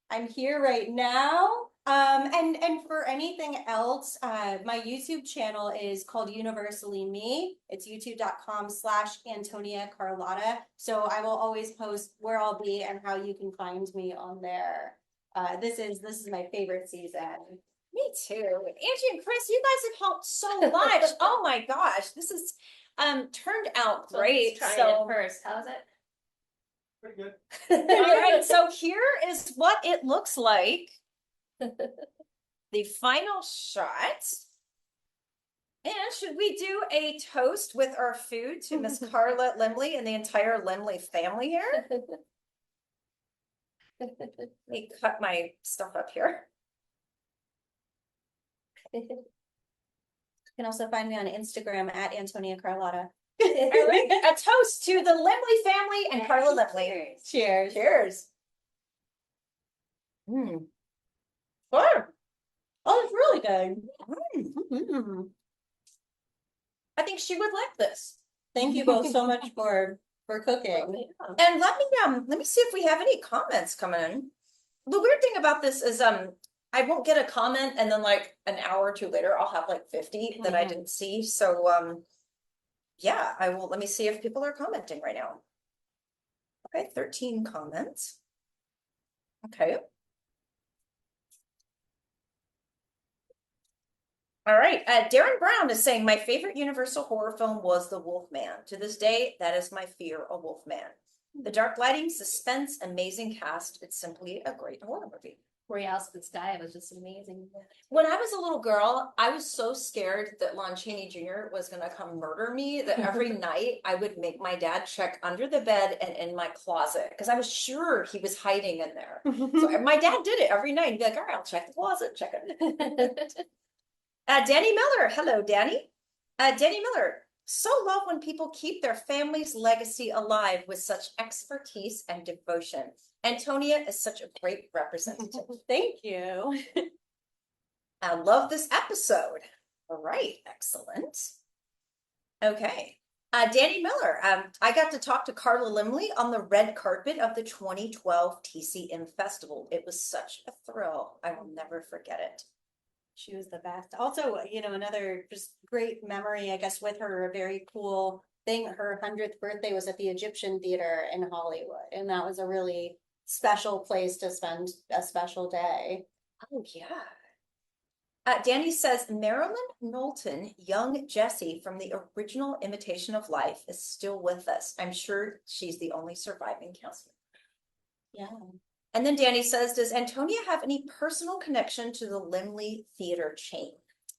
I'm here right now. And for anything else, my YouTube channel is called Universally Me. It's youtube.com/Antonia Carlotta. So I will always post where I'll be and how you can find me on there. This is my favorite season. Me too. Angie and Chris, you guys have helped so much. Oh my gosh, this is turned out great. Let's try So it first. How's it? Pretty good. all right, so here is what it looks like. The final shot. And should we do a toast with our food to Miss Carla Laemmle and the entire Laemmle family here? Let me cut my stuff up here. You can also find me on Instagram at Antonia Carlotta. All right, a toast to the Laemmle family and Carla Laemmle. Cheers. Cheers. Sure. Oh, it's really good. Mm. I think she would like this. Thank you both so much for cooking. And let me see if we have any comments coming in. The weird thing about this is I won't get a comment and then like an hour or two later I'll have like 50 that I didn't see. So yeah, I will. Let me see if people are commenting right now. Okay, 13 comments. Okay. All right, Darren Brown is saying my favorite Universal horror film was The Wolfman. To this day, that is my fear, a Wolfman. The dark lighting, suspense, amazing cast. It's simply a great horror movie. Royale Sky was just amazing. When I was a little girl, I was so scared that Lon Chaney Jr. was going to come murder me that every night I would make my dad check under the bed and in my closet because I was sure he was hiding in there. So my dad did it every night. He'd be like, all right, I'll check the closet, check it. Danny Miller. Hello, Danny. Danny Miller. So love when people keep their family's legacy alive with such expertise and devotion. Antonia is such a great representative. Thank you. I love this episode. All right, excellent. Okay. Danny Miller, I got to talk to Carla Laemmle on the red carpet of the 2012 TCM Festival. It was such a thrill. I will never forget it. She was the best. Also, another just great memory, I guess, with her, a very cool thing. Her 100th birthday was at the Egyptian Theater in Hollywood. And that was a really special place to spend a special day. Oh, yeah. Danny says, Marilyn Knowlton, young Jessie from the original Imitation of Life, is still with us. I'm sure she's the only surviving cast member. Yeah. And then Danny says, does Antonia have any personal connection to the Laemmle theater chain?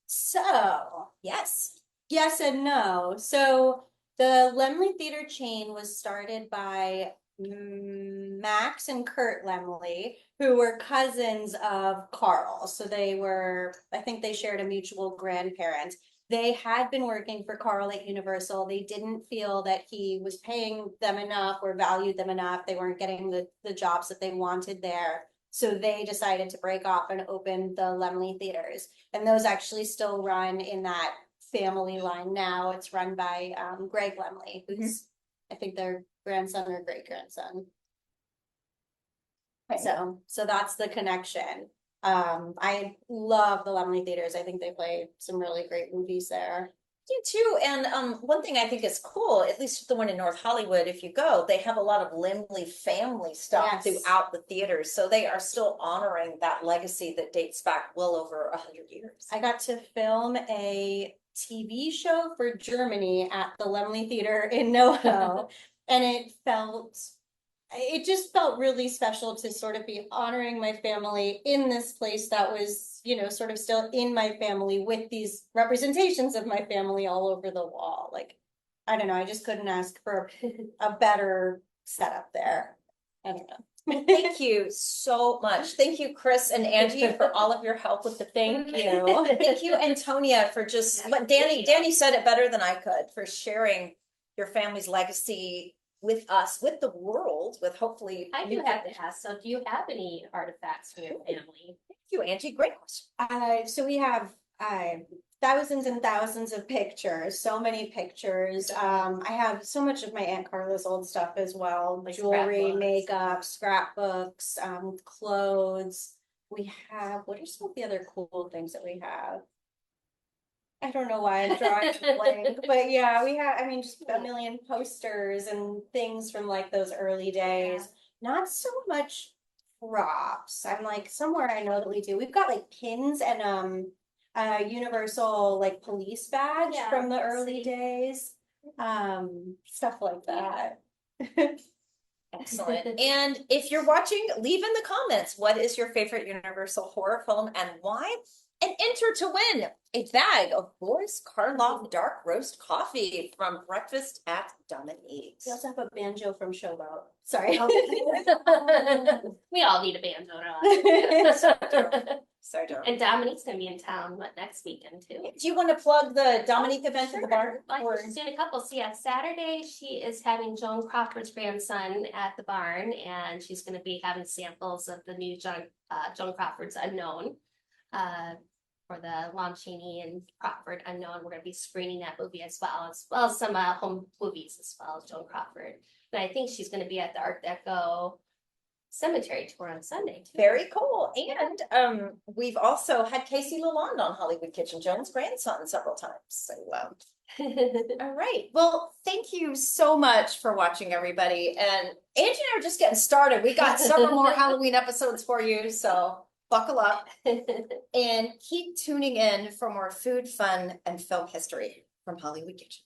So, Yes. yes and no. So the Laemmle theater chain was started by Max and Kurt Laemmle, who were cousins of Carl. So I think they shared a mutual grandparent. They had been working for Carl at Universal. They didn't feel that he was paying them enough or valued them enough. They weren't getting the jobs that they wanted there. So they decided to break off and open the Laemmle theaters. And those actually still run in that family line now. It's run by Greg Laemmle, who's, I think, their grandson or great grandson. Right. So that's the connection. I love the Laemmle theaters. I think they play some really great movies there. Do too. And one thing I think is cool, at least the one in North Hollywood, if you go, they have a lot of Laemmle family stuff throughout the theaters. So they are still honoring that legacy that dates back well over 100 years. I got to film a TV show for Germany at the Laemmle Theater in NoHo, and it just felt really special to sort of be honoring my family in this place that was, sort of still in my family with these representations of my family all over the wall. Like, I don't know, I just couldn't ask for a better setup there. I don't know. Thank you so much. Thank you, Chris and Angie, for all of your help with the thing. Thank you, Antonia, for just what Danny said it better than I could, for sharing your family's legacy with us, with the world, with hopefully. I do have to ask, so do you have any artifacts from your family? Thank you, Angie. Great question. So we have thousands and thousands of pictures, so many pictures. I have so much of my Aunt Carla's old stuff as well, Like jewelry, scrapbooks. makeup, scrapbooks, clothes. We have, what are some of the other cool things that we have? I don't know why I'm drawing a blank, but yeah, we have, I mean, just a million posters and things from like those early days. Not so much props. I'm like, somewhere I know that we do. We've got like pins and a universal like police badge Yeah, from the early see. days. Stuff like that. Excellent. And if you're watching, leave in the comments, what is your favorite Universal horror film and why? And enter to win a bag of Boris Karloff dark roast coffee from Breakfast at Dominique's. We also have a banjo from Showboat. Sorry. We all need a banjo. Sorry, Dom. And Dominique's gonna be in town, next weekend too? Do you want to plug the Dominique event at the bar? Like, she's doing a couple, so yeah, Saturday, she is having Joan Crawford's grandson at the barn, and she's gonna be having samples of the new Joan Crawford's Unknown. For the Lon Chaney and Crawford Unknown, we're gonna be screening that movie as well as some home movies as well as Joan Crawford. But I think she's gonna be at the Art Deco cemetery tour on Sunday too. Very cool. And we've also had Casey Lalonde on Hollywood Kitchen, Joan's grandson, several times. So all right. Well, thank you so much for watching, everybody. And Angie and I are just getting started. We got several more Halloween episodes for you, so buckle up and keep tuning in for more food, fun, and film history from Hollywood Kitchen.